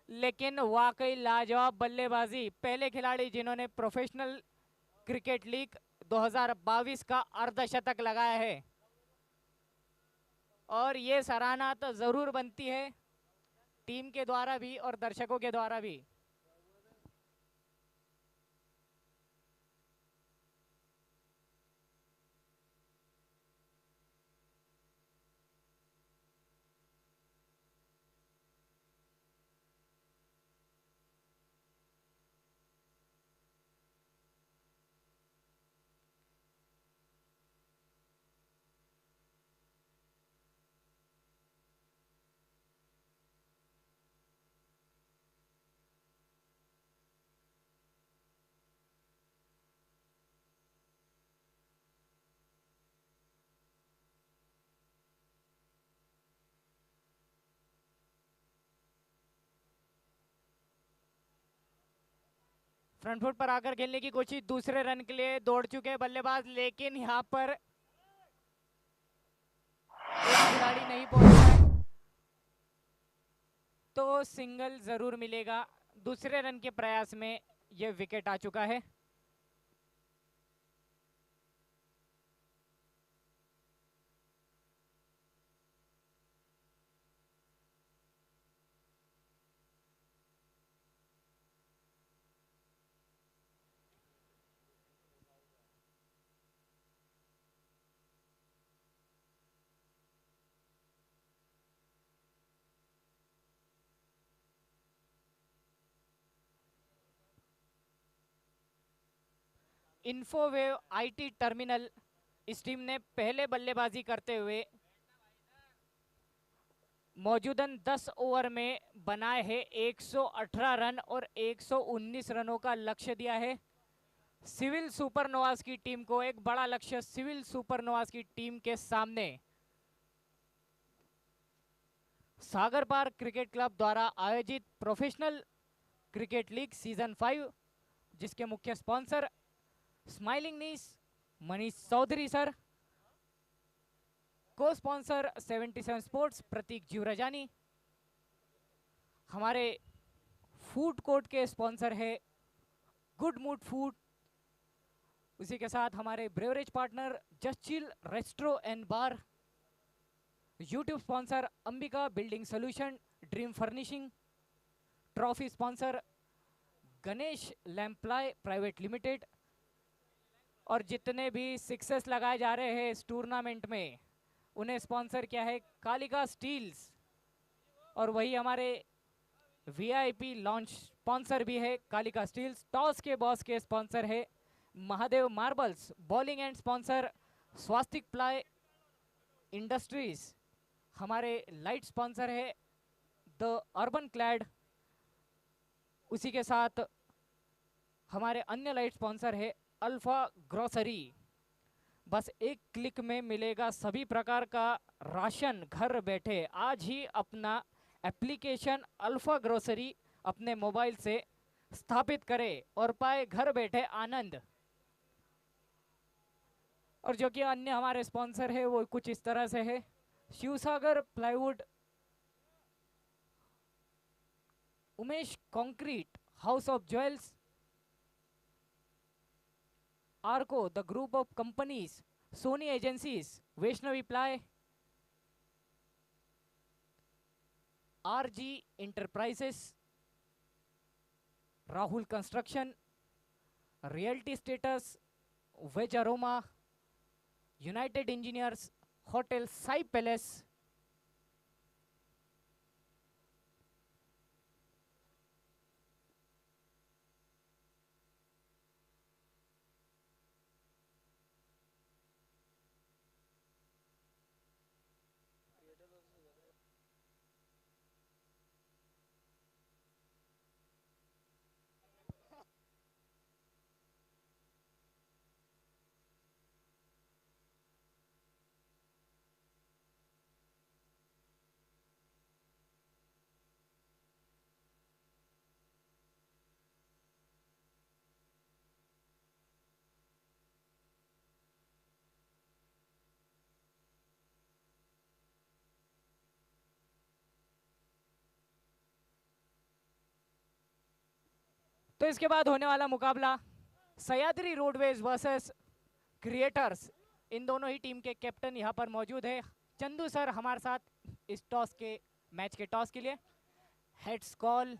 लेकिन वाकई लाजवाब बल्लेबाजी। पहले खिलाड़ी जिन्होंने प्रोफेशनल क्रिकेट लीग 2022 का अर्धशतक लगाया है और ये सराहना तो जरूर बनती है टीम के द्वारा भी और दर्शकों के द्वारा भी। फ्रंट फुट पर आकर खेलने की कोशिश, दूसरे रन के लिए दौड़ चुके बल्लेबाज, लेकिन यहाँ पर एक खिलाड़ी नहीं पहुंचा है तो सिंगल जरूर मिलेगा। दूसरे रन के प्रयास में यह विकेट आ चुका है। इन्फोवेव आईटी टर्मिनल इस टीम ने पहले बल्लेबाजी करते हुए मौजूदन 10 ओवर में बनाए हैं 118 रन और 119 रनों का लक्ष्य दिया है सिविल सुपरनोवास की टीम को। एक बड़ा लक्ष्य सिविल सुपरनोवास की टीम के सामने। सागर पार्क क्रिकेट क्लब द्वारा आयोजित प्रोफेशनल क्रिकेट लीग सीजन 5, जिसके मुख्य sponsor smiling knees Manish Chaudhary sir, co sponsor 77 sports Prateek Jeevrajani, हमारे फूड कोर्ट के स्पॉन्सर है गुड मूड फूड। उसी के साथ हमारे beverage partner just chill resto and bar. YouTube sponsor Ambika building solution dream furnishing. Trophy sponsor Ganesh lamply private limited. और जितने भी सिक्सेस लगाए जा रहे हैं इस टूर्नामेंट में उन्हें स्पॉन्सर किया है कालिका स्टील्स। और वही हमारे वीआईपी लॉन्च स्पॉन्सर भी है कालिका स्टील्स। टॉस के बॉस के स्पॉन्सर है Mahadev Marbles. Bowling and sponsor Swastik Ply Industries. हमारे लाइट स्पॉन्सर है द अर्बन क्लैड। उसी के साथ हमारे अन्य लाइट स्पॉन्सर है अल्फा ग्रोसरी। बस एक क्लिक में मिलेगा सभी प्रकार का राशन घर बैठे। आज ही अपना एप्लीकेशन अल्फा ग्रोसरी अपने मोबाइल से स्थापित करें और पाए घर बैठे आनंद। और जो कि अन्य हमारे स्पॉन्सर है वो कुछ इस तरह से है Shivsagar plywood, Umesh concrete, house of jewels, arco the group of companies, Soni agencies, Vaishnavi ply, RG enterprises, Rahul construction, realty status, veg aroma, united engineers, hotel Sai palace. तो इसके बाद होने वाला मुकाबला सह्याद्री रोडवेज वर्सेस क्रिएटर्स। इन दोनों ही टीम के कैप्टन यहाँ पर मौजूद है। चंदू सर हमारे साथ इस टॉस के मैच के टॉस के लिए। Heads call.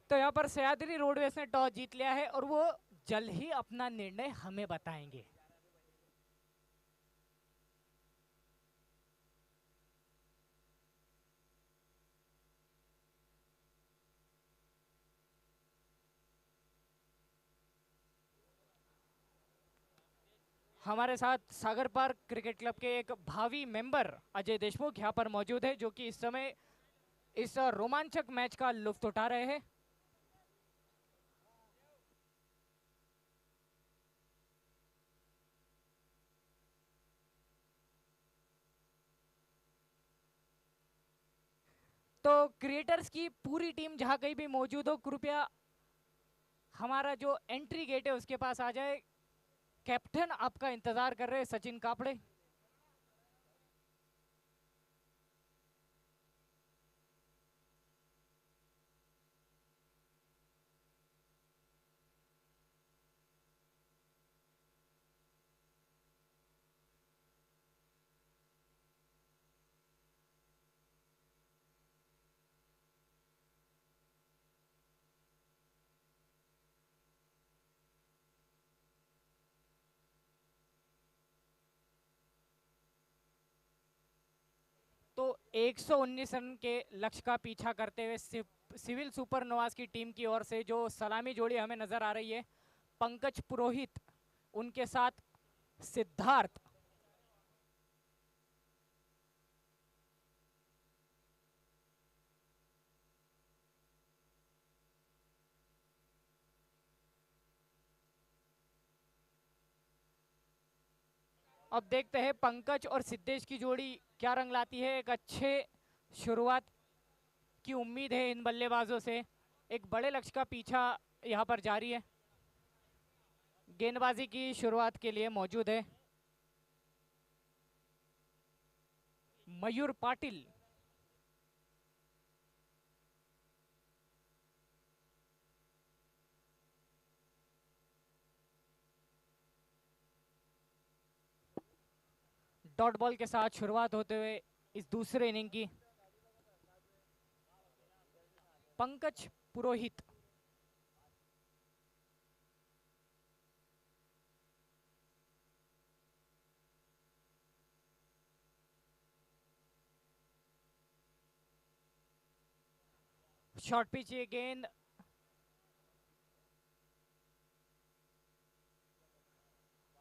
तो यहाँ पर सह्याद्री रोडवेज ने टॉस जीत लिया है और वो जल्द ही अपना निर्णय हमें बताएंगे। हमारे साथ सागर पार्क क्रिकेट क्लब के एक भावी मेंबर अजय देशमुख यहाँ पर मौजूद है जो कि इस समय इस रोमांचक मैच का लुत्फ उठा रहे हैं। तो क्रिएटर्स की पूरी टीम जहां कहीं भी मौजूद हो कृपया हमारा जो एंट्री गेट है उसके पास आ जाए। कैप्टन आपका इंतजार कर रहे हैं सचिन कापड़े। तो 119 रन के लक्ष्य का पीछा करते हुए सिविल सुपरनोवाज की टीम की ओर से जो सलामी जोड़ी हमें नजर आ रही है पंकज पुरोहित, उनके साथ सिद्धार्थ। अब देखते हैं पंकज और सिद्धेश की जोड़ी क्या रंग लाती है। एक अच्छे शुरुआत की उम्मीद है इन बल्लेबाजों से। एक बड़े लक्ष्य का पीछा यहाँ पर जारी है। गेंदबाजी की शुरुआत के लिए मौजूद है मयूर पाटिल। डॉट बॉल के साथ शुरुआत होते हुए इस दूसरे इनिंग की पंकज पुरोहित। शॉर्ट पिच ये गेंद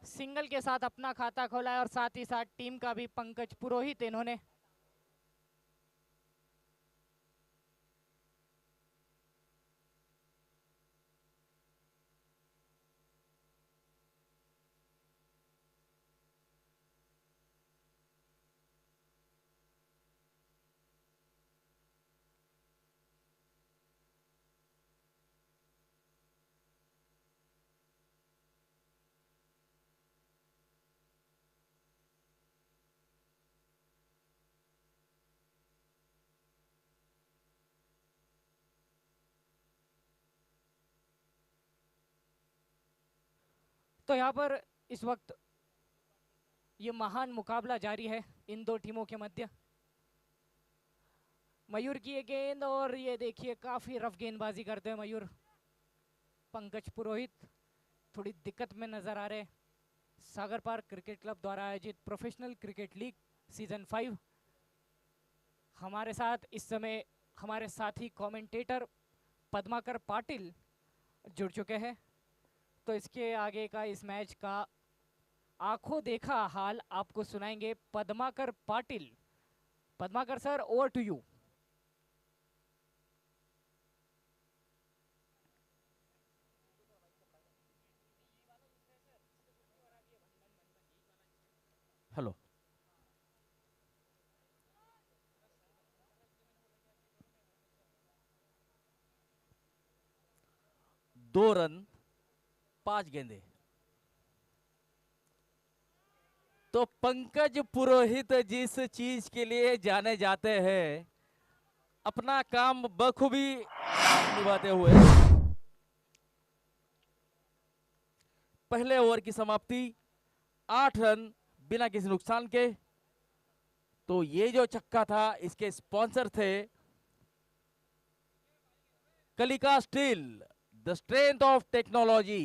सिंगल के साथ अपना खाता खोला है और साथ ही साथ टीम का भी पंकज पुरोहित इन्होंने। तो यहाँ पर इस वक्त ये महान मुकाबला जारी है इन दो टीमों के मध्य। मयूर की ये गेंद और ये देखिए काफी रफ गेंदबाजी करते हैं मयूर। पंकज पुरोहित थोड़ी दिक्कत में नजर आ रहे। सागर पार्क क्रिकेट क्लब द्वारा आयोजित प्रोफेशनल क्रिकेट लीग सीजन 5। हमारे साथ इस समय हमारे साथी कमेंटेटर पद्माकर पाटिल जुड़ चुके हैं। तो इसके आगे का इस मैच का आंखों देखा हाल आपको सुनाएंगे Padmakar Patil. Padmakar sir, over to you. Hello. 2 run 5 गेंदे। तो पंकज पुरोहित जिस चीज के लिए जाने जाते हैं अपना काम बखूबी निभाते हुए पहले ओवर की समाप्ति 8 रन बिना किसी नुकसान के। तो ये जो छक्का था इसके स्पॉन्सर थे Kalika steel, the strength of technology.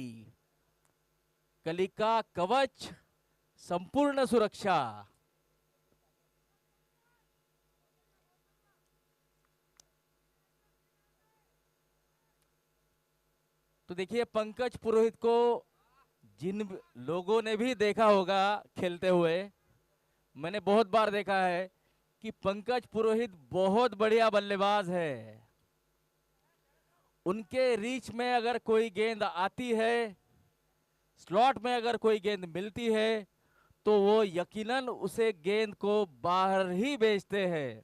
Kalika Kavach, संपूर्ण सुरक्षा। तो देखिए पंकज पुरोहित को जिन लोगों ने भी देखा होगा खेलते हुए, मैंने बहुत बार देखा है कि पंकज पुरोहित बहुत बढ़िया बल्लेबाज है। उनके रीच में अगर कोई गेंद आती है, स्लॉट में अगर कोई गेंद मिलती है तो वो यकीनन उसे गेंद को बाहर ही भेजते हैं।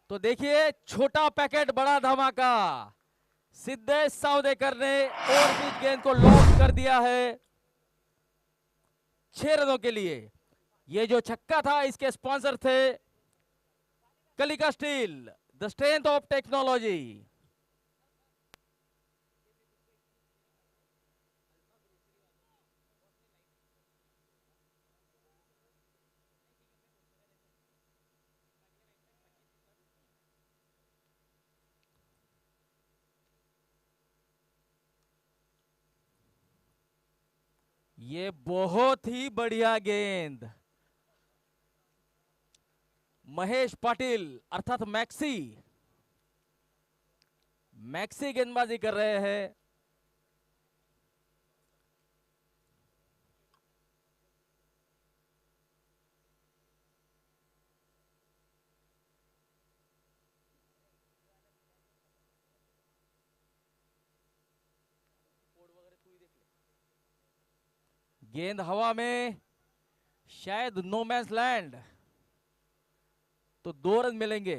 तो देखिए छोटा पैकेट बड़ा धमाका। सिद्धेश सावदेकर ने ओवर पिच गेंद को लॉक कर दिया है 6 रनों के लिए। ये जो छक्का था इसके स्पॉन्सर थे Kalika steel, the strength of technology. ये बहुत ही बढ़िया गेंद महेश पाटिल अर्थात मैक्सी मैक्सी गेंदबाजी कर रहे हैं। गेंद हवा में, शायद नो मैंस लैंड, तो 2 रन मिलेंगे।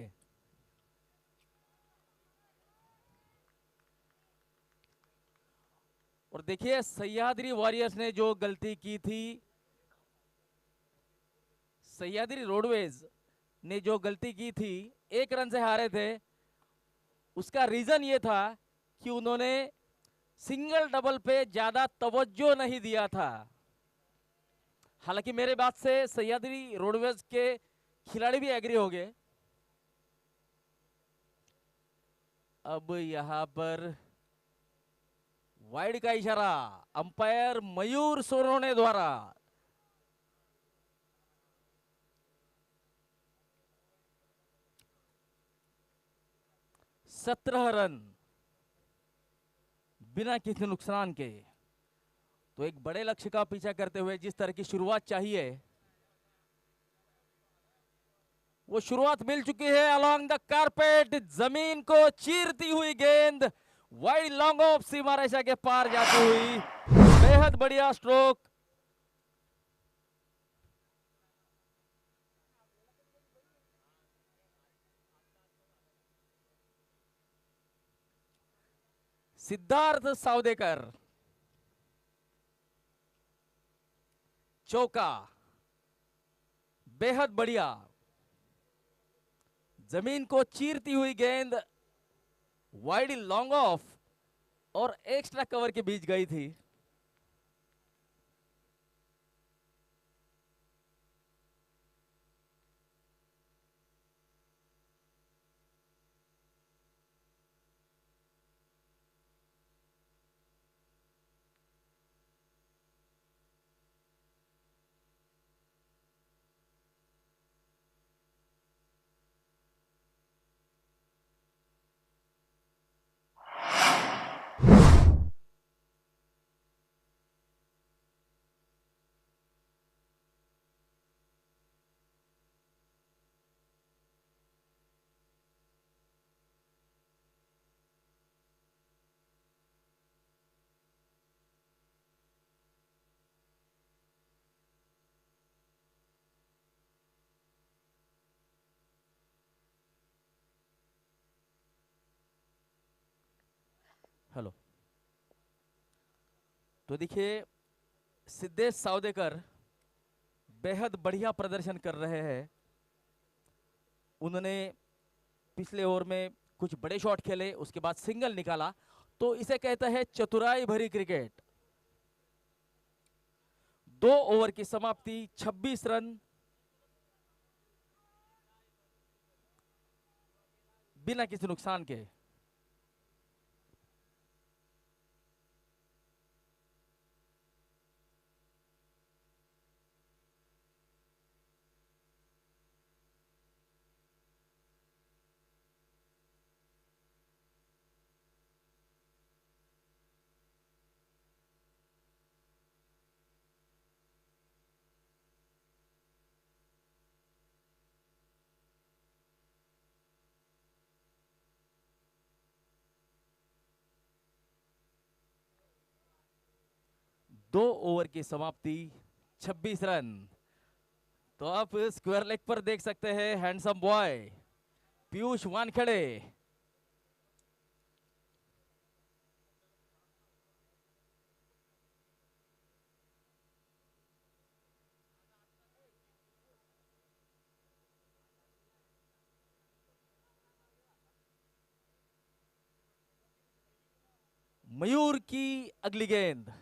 और देखिए सह्याद्री वॉरियर्स ने जो गलती की थी, सह्याद्री रोडवेज ने जो गलती की थी, 1 रन से हारे थे, उसका रीजन ये था कि उन्होंने सिंगल डबल पे ज्यादा तवज्जो नहीं दिया था। हालांकि मेरे बात से सह्याद्री रोडवेज के खिलाड़ी भी एग्री हो गए। अब यहां पर वाइड का इशारा अंपायर मयूर सोनोने द्वारा। 17 रन बिना किसी नुकसान के, तो एक बड़े लक्ष्य का पीछा करते हुए जिस तरह की शुरुआत चाहिए, वो शुरुआत मिल चुकी है। अलोंग द कारपेट, जमीन को चीरती हुई गेंद वाइड लॉन्ग ऑफ सीमा रेखा के पार जाती हुई, बेहद बढ़िया स्ट्रोक। सिद्धार्थ सावदेकर चौका, बेहद बढ़िया। जमीन को चीरती हुई गेंद वाइड लॉन्ग ऑफ और एक्स्ट्रा कवर के बीच गई थी। हेलो, तो देखिए सिद्धेश सावदेकर बेहद बढ़िया प्रदर्शन कर रहे हैं। उन्होंने पिछले ओवर में कुछ बड़े शॉट खेले, उसके बाद सिंगल निकाला, तो इसे कहता है चतुराई भरी क्रिकेट। 2 ओवर की समाप्ति, 26 रन बिना किसी नुकसान के। दो ओवर की समाप्ति, 26 रन। तो आप स्क्वायर लेग पर देख सकते हैं हैंडसम बॉय पीयूष वानखेड़े। मयूर की अगली गेंद,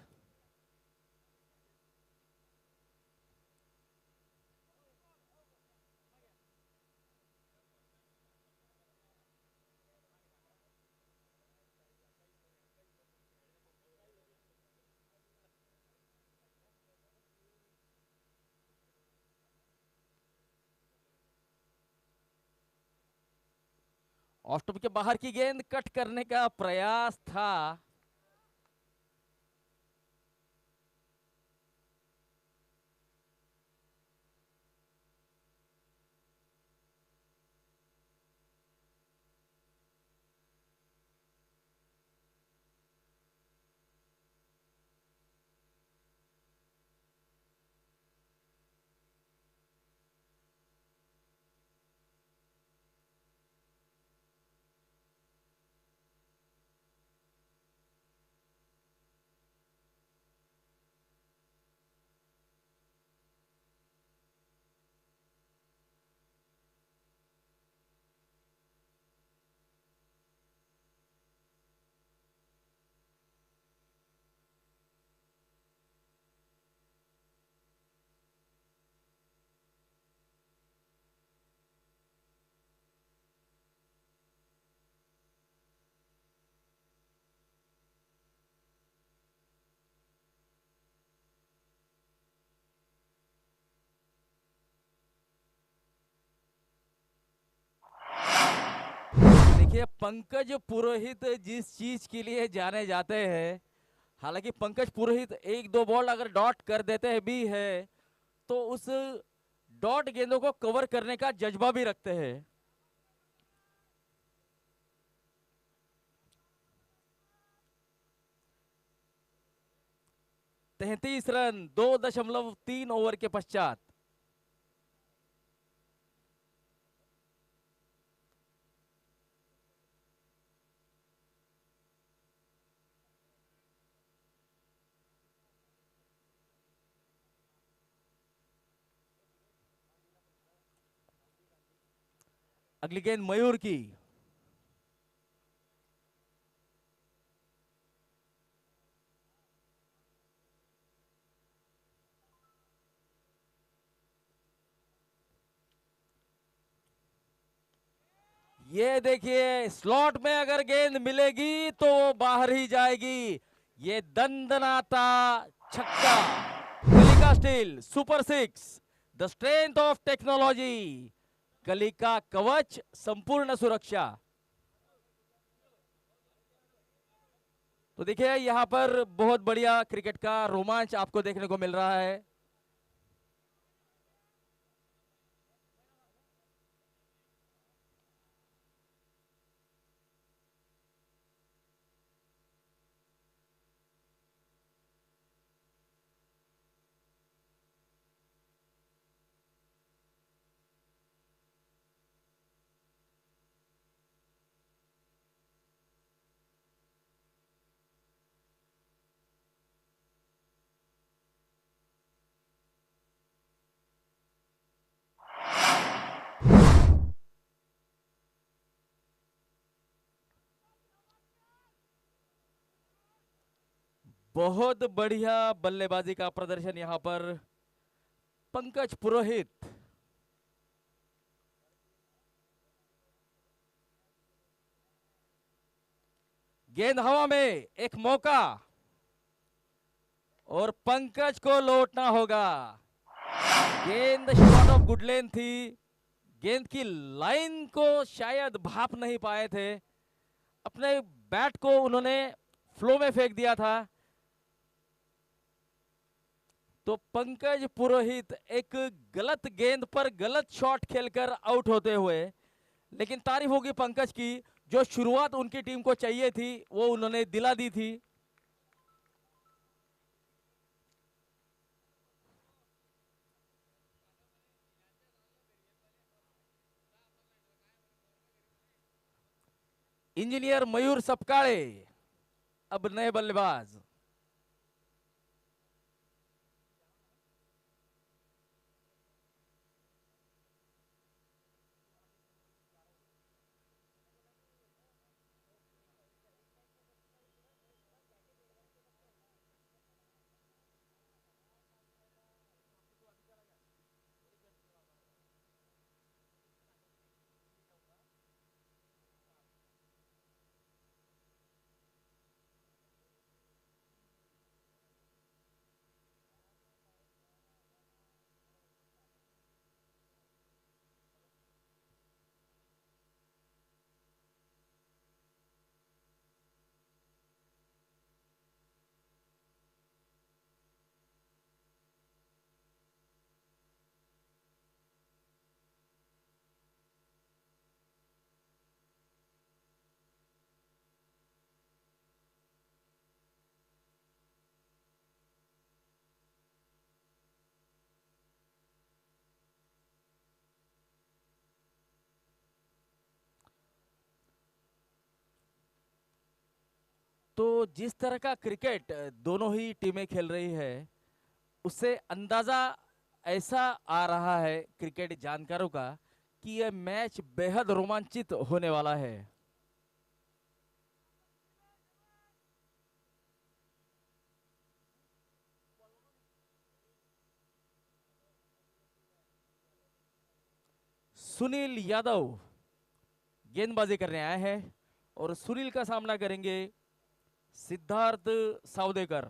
ऑफ स्टंप के बाहर की गेंद, कट करने का प्रयास था। देखिए पंकज पुरोहित जिस चीज के लिए जाने जाते हैं, हालांकि पंकज पुरोहित एक दो बॉल अगर डॉट कर देते हैं भी है तो उस डॉट गेंदों को कवर करने का जज्बा भी रखते हैं। तैतीस रन 2.3 ओवर के पश्चात। अगली गेंद मयूर की। ये देखिए स्लॉट में अगर गेंद मिलेगी तो वो बाहर ही जाएगी। ये दंदनाता छक्का। Kalika steel super six, the strength of technology. Kalika Kavach संपूर्ण सुरक्षा। तो देखिए यहां पर बहुत बढ़िया क्रिकेट का रोमांच आपको देखने को मिल रहा है। बहुत बढ़िया बल्लेबाजी का प्रदर्शन यहां पर पंकज पुरोहित। गेंद हवा में, एक मौका और पंकज को लौटना होगा। गेंद शॉट ऑफ गुडलेन थी। गेंद की लाइन को शायद भाप नहीं पाए थे। अपने बैट को उन्होंने फ्लो में फेंक दिया था। तो पंकज पुरोहित एक गलत गेंद पर गलत शॉट खेलकर आउट होते हुए, लेकिन तारीफ होगी पंकज की, जो शुरुआत उनकी टीम को चाहिए थी वो उन्होंने दिला दी थी। इंजीनियर मयूर सपकाळे अब नए बल्लेबाज। तो जिस तरह का क्रिकेट दोनों ही टीमें खेल रही है, उससे अंदाजा ऐसा आ रहा है क्रिकेट जानकारों का कि यह मैच बेहद रोमांचित होने वाला है। सुनील यादव गेंदबाजी करने आए हैं और सुनील का सामना करेंगे Siddharth Savdekar.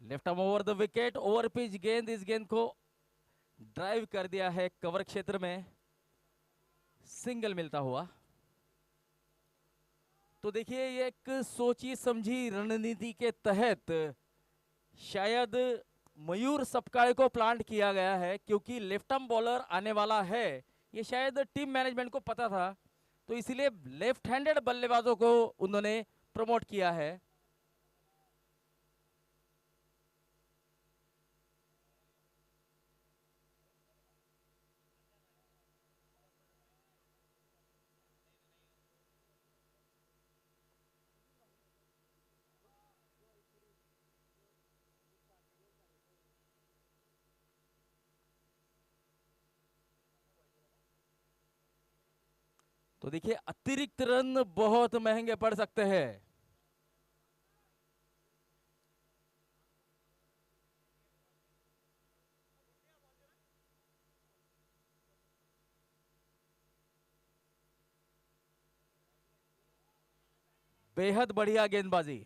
Left arm over the wicket, over pitch गेंद, इस गेंद को ड्राइव कर दिया है कवर क्षेत्र में, सिंगल मिलता हुआ। तो देखिए ये एक सोची समझी रणनीति के तहत शायद मयूर सपकाळे को प्लांट किया गया है, क्योंकि लेफ्ट आर्म बॉलर आने वाला है ये शायद टीम मैनेजमेंट को पता था, तो इसलिए लेफ्ट हैंडेड बल्लेबाजों को उन्होंने प्रमोट किया है। तो देखिए अतिरिक्त रन बहुत महंगे पड़ सकते हैं। बेहद बढ़िया गेंदबाजी।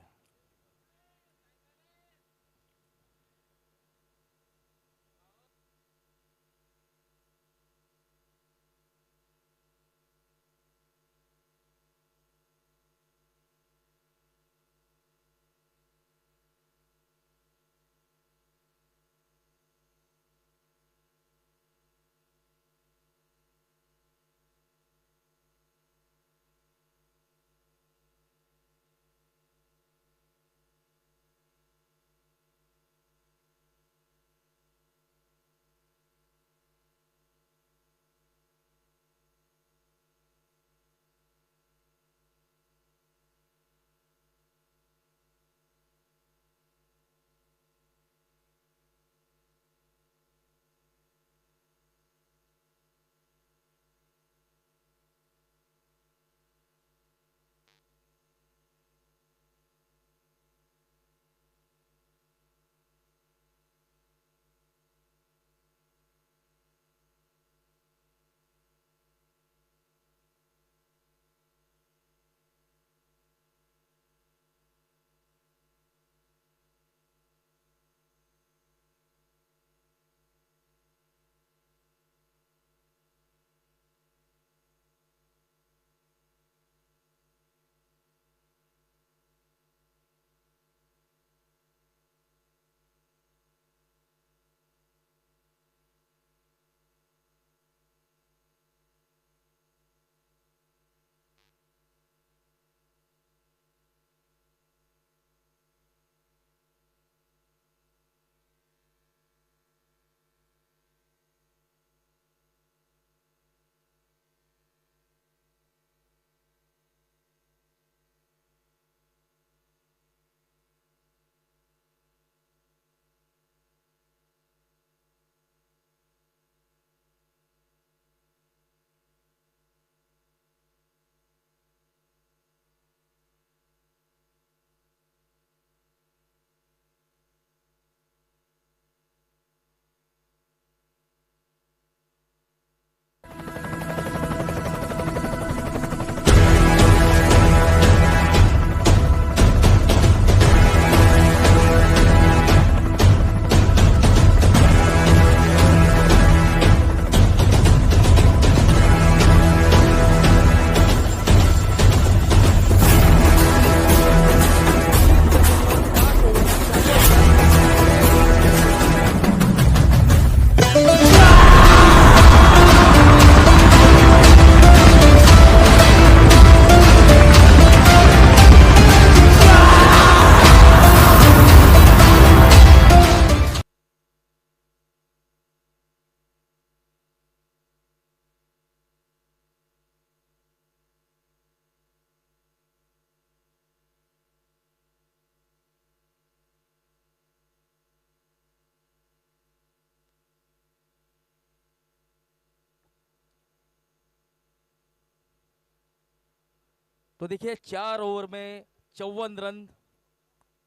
तो देखिए 4 ओवर में 54 रन,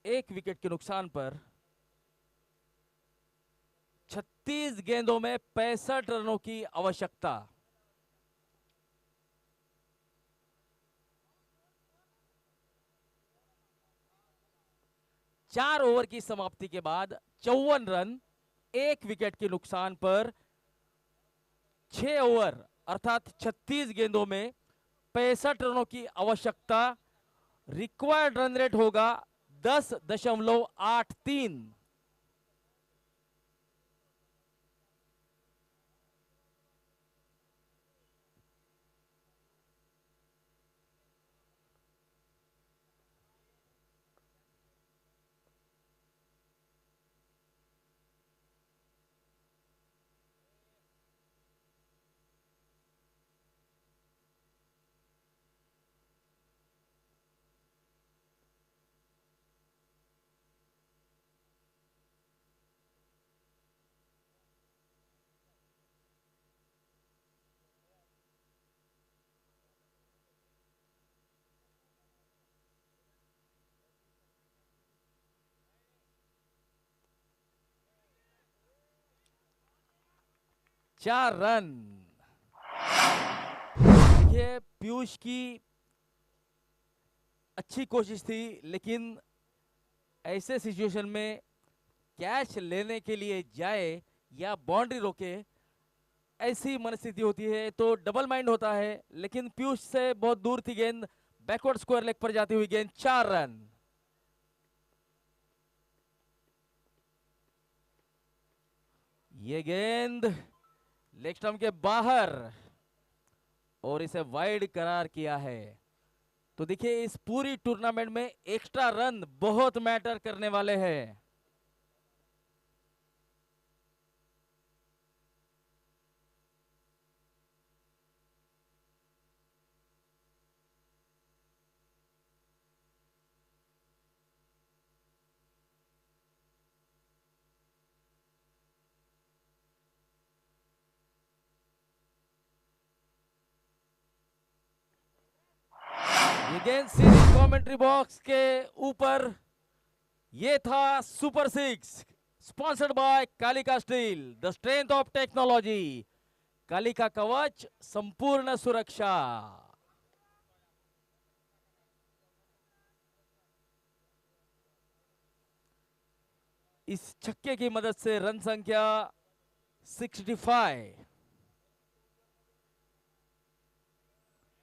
1 विकेट के नुकसान पर 36 गेंदों में 65 रनों की आवश्यकता। 4 ओवर की समाप्ति के बाद 54 रन, 1 विकेट के नुकसान पर 6 ओवर अर्थात 36 गेंदों में 65 रनों की आवश्यकता। रिक्वायर्ड रन रेट होगा 10.83। चार रन। देखिए पीयूष की अच्छी कोशिश थी, लेकिन ऐसे सिचुएशन में कैच लेने के लिए जाए या बाउंड्री रोके, ऐसी मनस्थिति होती है तो डबल माइंड होता है। लेकिन पीयूष से बहुत दूर थी गेंद, बैकवर्ड स्क्वायर लेग पर जाती हुई गेंद, 4 रन। ये गेंद लेग स्टंप के बाहर और इसे वाइड करार किया है। तो देखिए इस पूरी टूर्नामेंट में एक्स्ट्रा रन बहुत मैटर करने वाले हैं। ये गेंद सीधी कमेंट्री बॉक्स के ऊपर। ये था super six, sponsored by Kalika steel, the strength of technology. Kalika कवच, संपूर्ण सुरक्षा। इस छक्के की मदद से रन संख्या 65।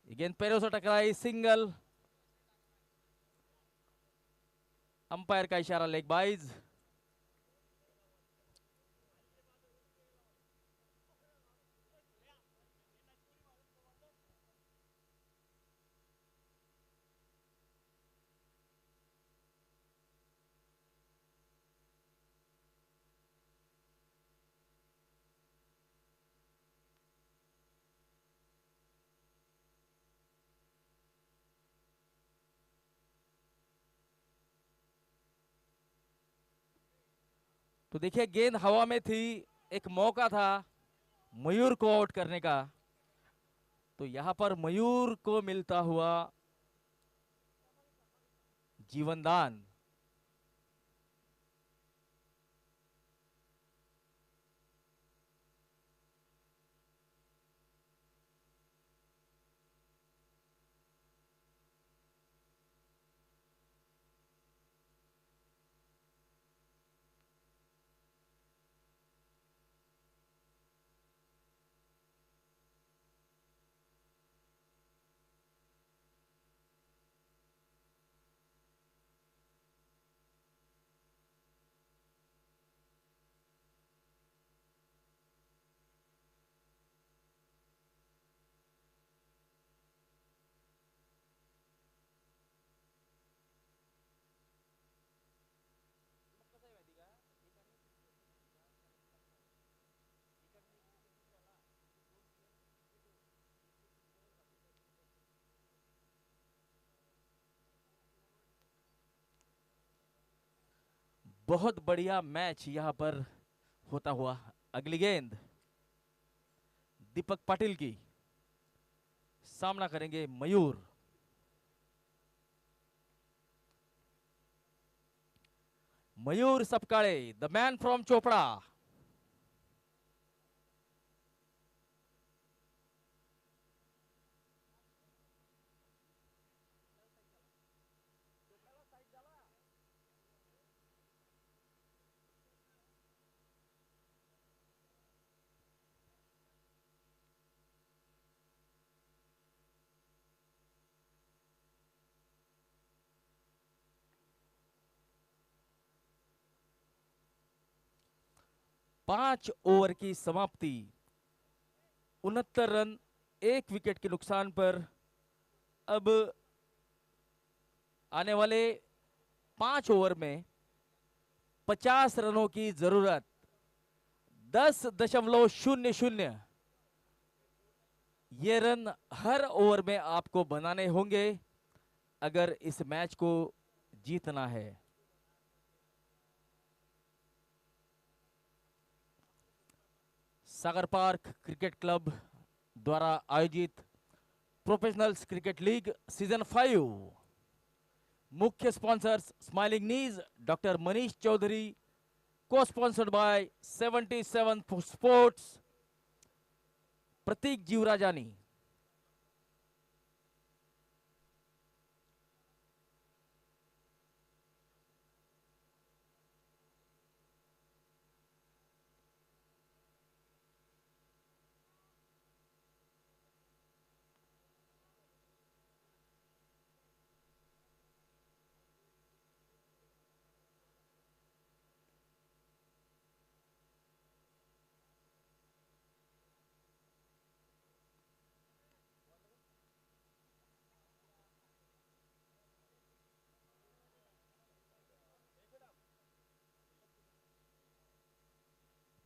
गेंद पैरों से टकराई, सिंगल। अंपायर का इशारा, लेग बाइज। तो देखिए गेंद हवा में थी, एक मौका था मयूर को आउट करने का। तो यहां पर मयूर को मिलता हुआ जीवनदान। बहुत बढ़िया मैच यहां पर होता हुआ। अगली गेंद दीपक पाटिल की, सामना करेंगे Mayur. Mayur Sapkale, the man from Chopda. 5 over की समाप्ति, 69 रन, 1 विकेट के नुकसान पर। अब आने वाले 5 ओवर में 50 रनों की जरूरत। 10.00 ये रन हर ओवर में आपको बनाने होंगे अगर इस मैच को जीतना है। सागर पार्क क्रिकेट क्लब द्वारा आयोजित प्रोफेशनल्स क्रिकेट लीग सीजन 5, मुख्य sponsors smiling knees, doctor Manish Chaudhary, co sponsored by 77 sports, Prateek Jeevrajani.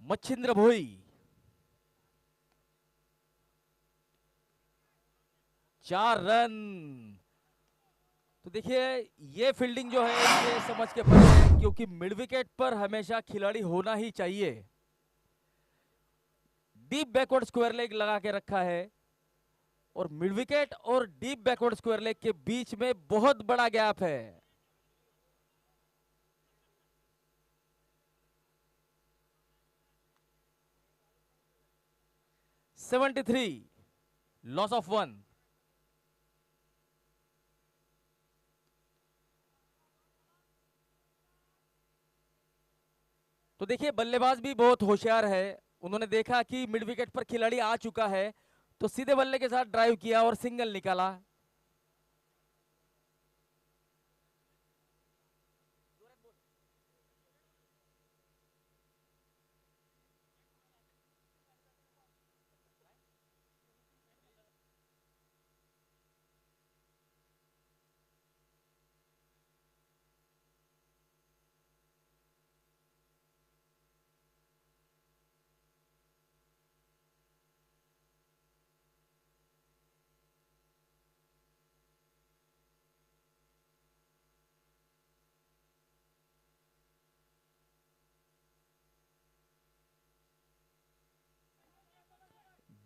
Machhindra Bhoi 4 run. तो देखिए ये फील्डिंग जो है ये समझ के परे है, क्योंकि मिड विकेट पर हमेशा खिलाड़ी होना ही चाहिए। डीप बैकवर्ड स्क्वायर लेग लगा के रखा है और मिड विकेट और डीप बैकवर्ड स्क्वायर लेग के बीच में बहुत बड़ा गैप है। (73) लॉस ऑफ 1। तो देखिए बल्लेबाज भी बहुत होशियार है, उन्होंने देखा कि मिड विकेट पर खिलाड़ी आ चुका है तो सीधे बल्ले के साथ ड्राइव किया और सिंगल निकाला।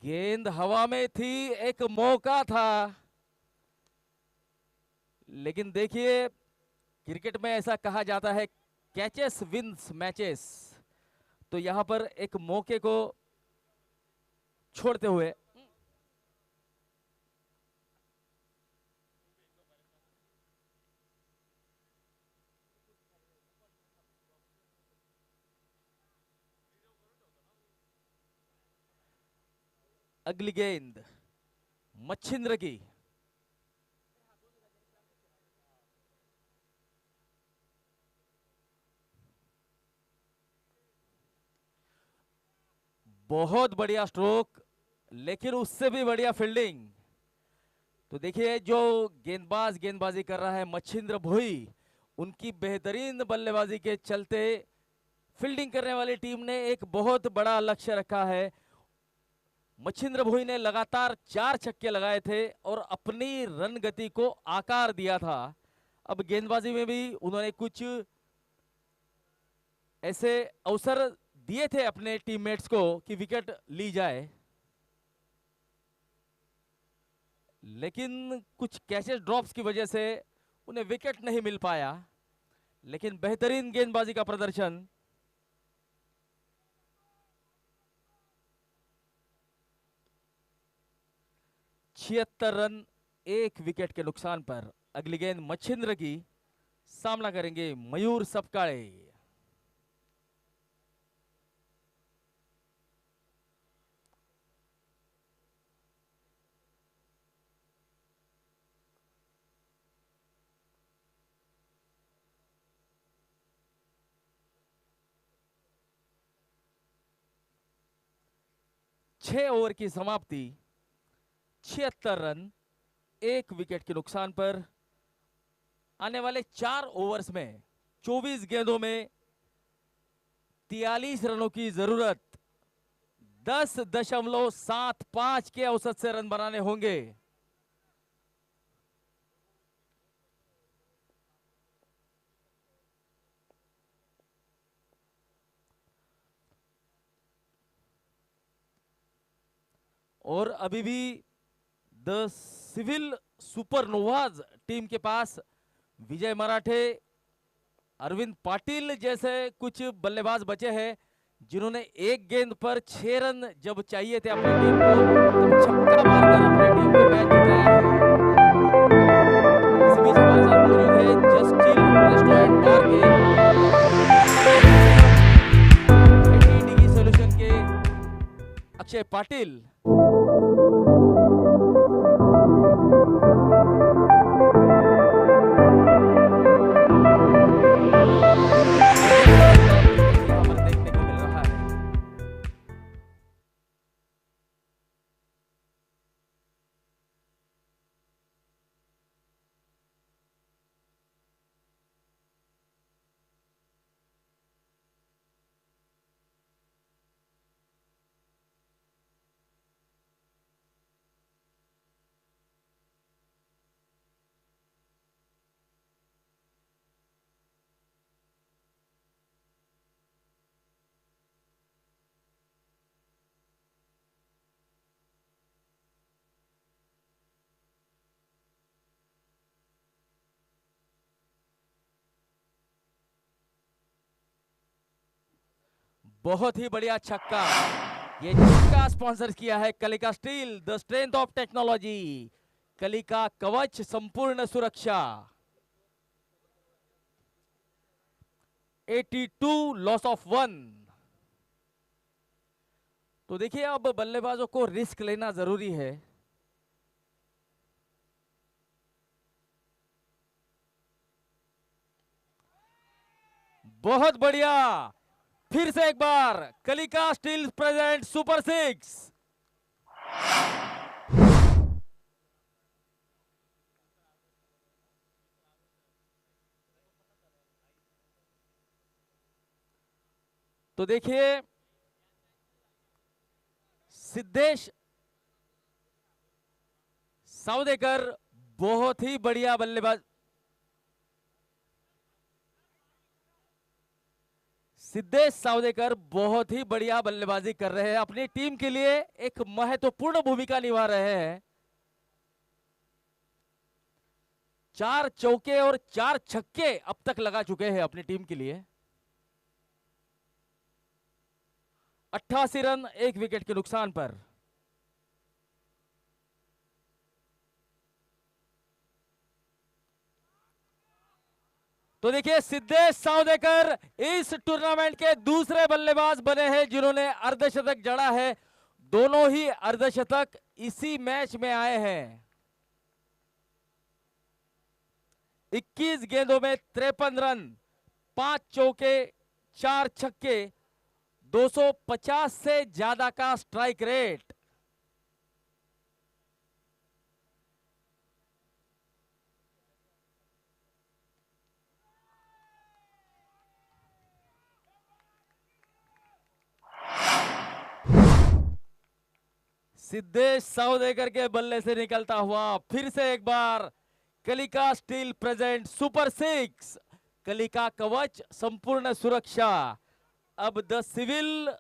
गेंद हवा में थी, एक मौका था, लेकिन देखिए क्रिकेट में ऐसा कहा जाता है कैचेस विंस मैचेस। तो यहां पर एक मौके को छोड़ते हुए अगली गेंद मच्छिंद्र की। बहुत बढ़िया स्ट्रोक, लेकिन उससे भी बढ़िया फील्डिंग। तो देखिए जो गेंदबाज गेंदबाजी कर रहा है मच्छिंद्र भोई, उनकी बेहतरीन बल्लेबाजी के चलते फील्डिंग करने वाली टीम ने एक बहुत बड़ा लक्ष्य रखा है। मच्छिंद्र भोई ने लगातार 4 छक्के लगाए थे और अपनी रन गति को आकार दिया था। अब गेंदबाजी में भी उन्होंने कुछ ऐसे अवसर दिए थे अपने टीममेट्स को कि विकेट ली जाए, लेकिन कुछ कैचेस ड्रॉप्स की वजह से उन्हें विकेट नहीं मिल पाया। लेकिन बेहतरीन गेंदबाजी का प्रदर्शन। छिहत्तर रन, 1 विकेट के नुकसान पर। अगली गेंद मच्छिंद्र की, सामना करेंगे मयूर सपकाळे। 6 ओवर की समाप्ति, 76 रन, 1 विकेट के नुकसान पर। आने वाले 4 ओवर्स में 24 गेंदों में 43 रनों की जरूरत, 10.75 के औसत से रन बनाने होंगे। और अभी भी द सिविल सुपरनोवाज टीम के पास विजय मराठे, अरविंद पाटिल जैसे कुछ बल्लेबाज बचे हैं, जिन्होंने एक गेंद पर 6 रन जब चाहिए थे अपनी टीम को, तब छक्का मारकर अपनी टीम को मैच जिताया है। इस बीच हमारे साथ मौजूद है जस्टिल रेस्टोरेंट बार के डिगी सॉल्यूशन के अक्षय पाटिल। देखने को मिल रहा है। बहुत ही बढ़िया छक्का। ये छक्का स्पॉन्सर किया है Kalika steel, the strength of technology, Kalika Kavach संपूर्ण सुरक्षा। 82 लॉस ऑफ 1। तो देखिए अब बल्लेबाजों को रिस्क लेना जरूरी है। बहुत बढ़िया, फिर से एक बार कलिका स्टील प्रेजेंट सुपर 6। तो देखिए सिद्धेश सावदेकर बहुत ही बढ़िया बल्लेबाज, सिद्धेश सावदेकर बहुत ही बढ़िया बल्लेबाजी कर रहे हैं, अपनी टीम के लिए एक महत्वपूर्ण भूमिका निभा रहे हैं। 4 चौके और 4 छक्के अब तक लगा चुके हैं अपनी टीम के लिए। 88 रन, 1 विकेट के नुकसान पर। तो देखिए सिद्धेश सावदेकर इस टूर्नामेंट के दूसरे बल्लेबाज बने हैं जिन्होंने अर्धशतक जड़ा है। दोनों ही अर्धशतक इसी मैच में आए हैं। 21 गेंदों में 53 रन, 5 चौके, 4 छक्के, 250 से ज्यादा का स्ट्राइक रेट। सिद्धेश सावदेकर के बल्ले से निकलता हुआ फिर से एक बार कलिका स्टील प्रेजेंट सुपर 6, कलिका कवच संपूर्ण सुरक्षा। अब द सिविल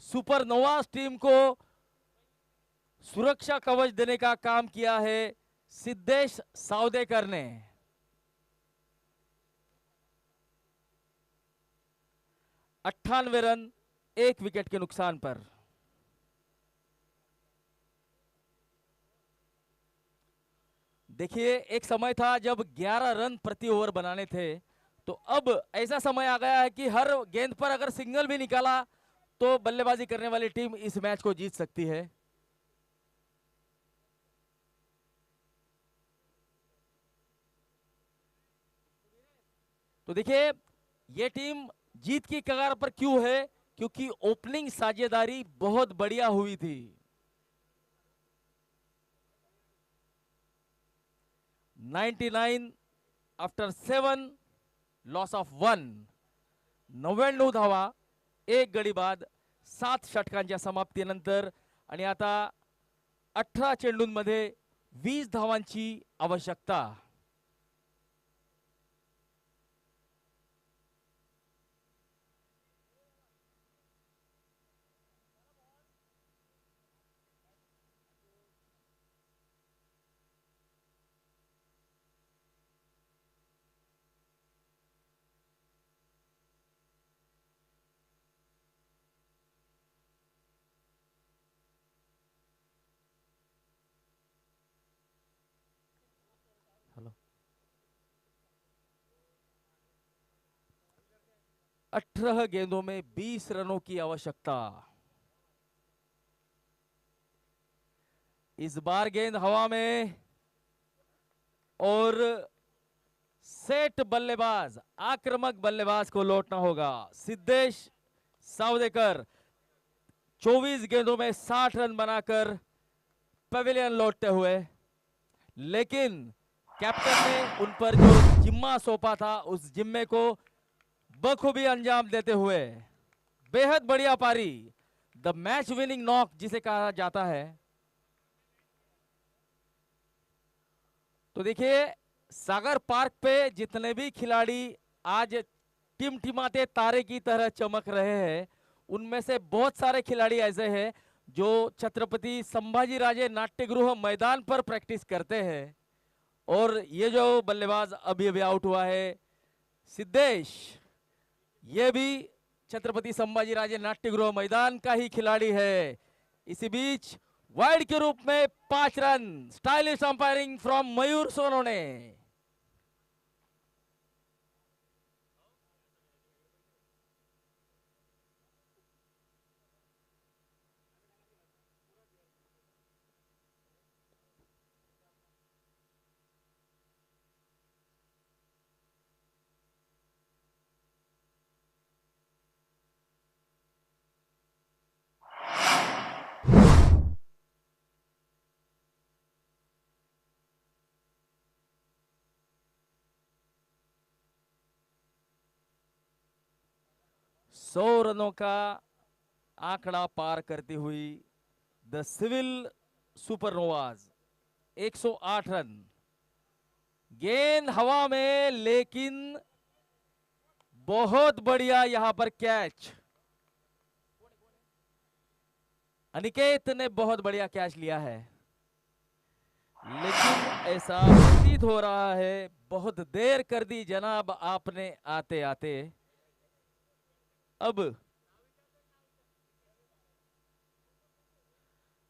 सुपरनोवाज टीम को सुरक्षा कवच देने का काम किया है सिद्धेश सावदेकर ने। 98 रन, 1 विकेट के नुकसान पर। देखिए एक समय था जब 11 रन प्रति ओवर बनाने थे, तो अब ऐसा समय आ गया है कि हर गेंद पर अगर सिंगल भी निकाला तो बल्लेबाजी करने वाली टीम इस मैच को जीत सकती है। तो देखिए ये टीम जीत की कगार पर क्यों है, क्योंकि ओपनिंग साझेदारी बहुत बढ़िया हुई थी। 99 आफ्टर 7 लॉस ऑफ 1, 99 धावा 1 गडी बाद 7 षटकांच्या समाप्तीनंतर, आणि आता 18 चेंडूंमध्ये 20 धावांची आवश्यकता। हेलो, 18 गेंदों में 20 रनों की आवश्यकता। इस बार गेंद हवा में और सेट बल्लेबाज, आक्रामक बल्लेबाज को लौटना होगा। सिद्धेश सावदेकर 24 गेंदों में 60 रन बनाकर पवेलियन लौटते हुए, लेकिन कैप्टन ने उन पर जो जिम्मा सौंपा था उस जिम्मे को बखूबी अंजाम देते हुए बेहद बढ़िया पारी, द मैच विनिंग नॉक जिसे कहा जाता है। तो देखिए, सागर पार्क पे जितने भी खिलाड़ी आज टिमटिमाते तारे की तरह चमक रहे हैं, उनमें से बहुत सारे खिलाड़ी ऐसे हैं जो छत्रपति संभाजीराजे नाट्यगृह मैदान पर प्रैक्टिस करते हैं। और ये जो बल्लेबाज अभी अभी आउट हुआ है सिद्धेश, ये भी छत्रपति संभाजीराजे नाट्यगृह मैदान का ही खिलाड़ी है। इसी बीच वाइड के रूप में 5 रन, स्टाइलिश अंपायरिंग फ्रॉम मयूर सोनोने। सौ रनों का आंकड़ा पार करती हुई द सिविल सुपरनोवाज 108 रन। गेंद हवा में, लेकिन बहुत बढ़िया यहां पर कैच। अनिकेत ने बहुत बढ़िया कैच लिया है, लेकिन ऐसा प्रतीत हो रहा है बहुत देर कर दी जनाब आपने आते आते। अब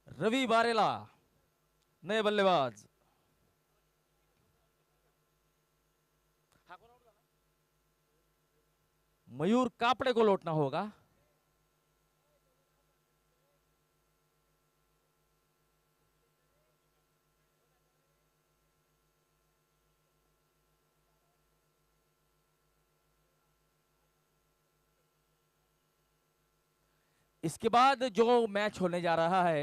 रवि बारेला नए बल्लेबाज। मयूर कापड़े को लौटना होगा। इसके बाद जो मैच होने जा रहा है,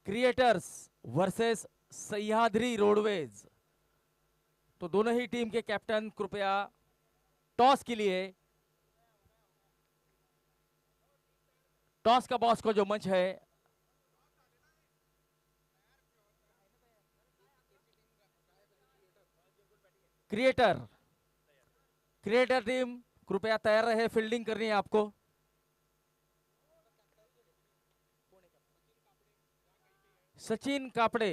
क्रिएटर्स वर्सेस सह्याद्री रोडवेज, तो दोनों ही टीम के कैप्टन कृपया टॉस के लिए, टॉस का बॉस को जो मंच है, क्रिएटर क्रिएटर टीम कृपया तैयार रहे, फील्डिंग करनी है आपको। सचिन कापड़े,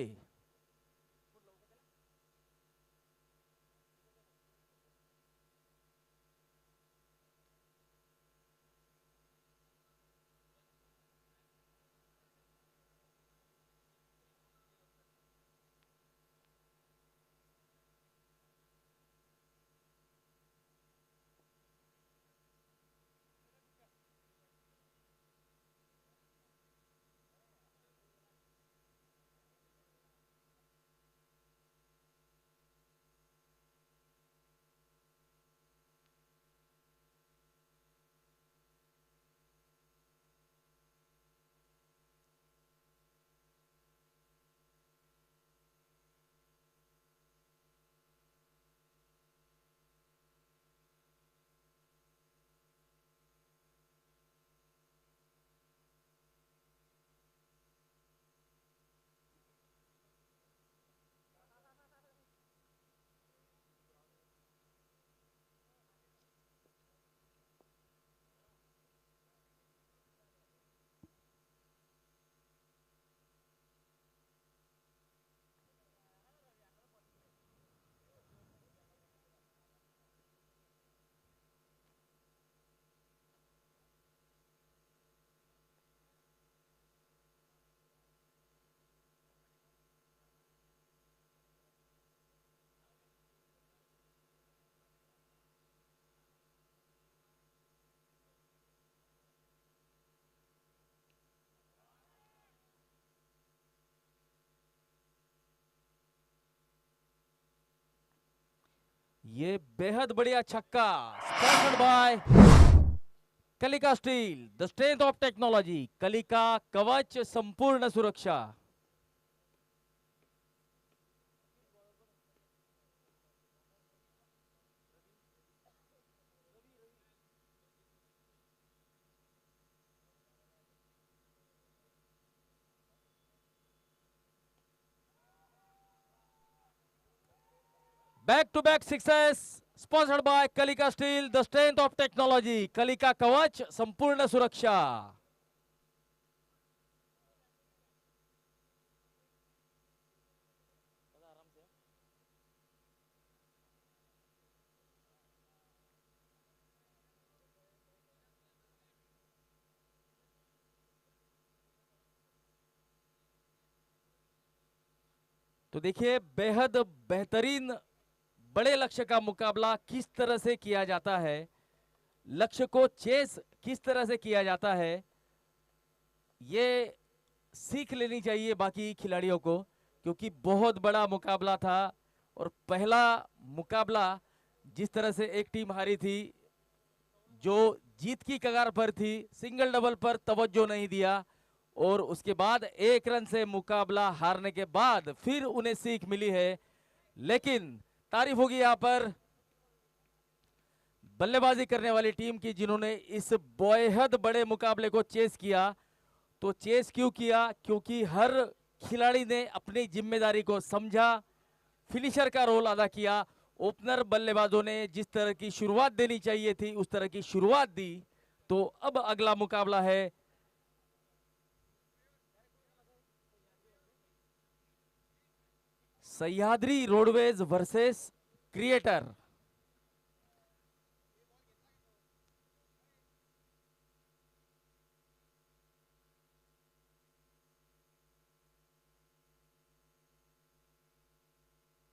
ये बेहद बढ़िया छक्का, sponsored by Kalika steel, the strength of technology, Kalika Kavach संपूर्ण सुरक्षा। Back to back success, sponsored by Kalika steel, the strength of technology, Kalika Kavach संपूर्ण सुरक्षा। तो देखिए बेहद बेहतरीन बड़े लक्ष्य का मुकाबला किस तरह से किया जाता है, लक्ष्य को चेस किस तरह से किया जाता है, ये सीख लेनी चाहिए बाकी खिलाड़ियों को, क्योंकि बहुत बड़ा मुकाबला था। और पहला मुकाबला जिस तरह से एक टीम हारी थी जो जीत की कगार पर थी, सिंगल डबल पर तवज्जो नहीं दिया, और उसके बाद एक रन से मुकाबला हारने के बाद फिर उन्हें सीख मिली है। लेकिन तारीफ होगी यहां पर बल्लेबाजी करने वाली टीम की, जिन्होंने इस बेहद बड़े मुकाबले को चेस किया। तो चेस क्यों किया? क्योंकि हर खिलाड़ी ने अपनी जिम्मेदारी को समझा, फिनिशर का रोल अदा किया। ओपनर बल्लेबाजों ने जिस तरह की शुरुआत देनी चाहिए थी उस तरह की शुरुआत दी। तो अब अगला मुकाबला है सह्याद्री रोडवेज वर्सेस क्रिएटर।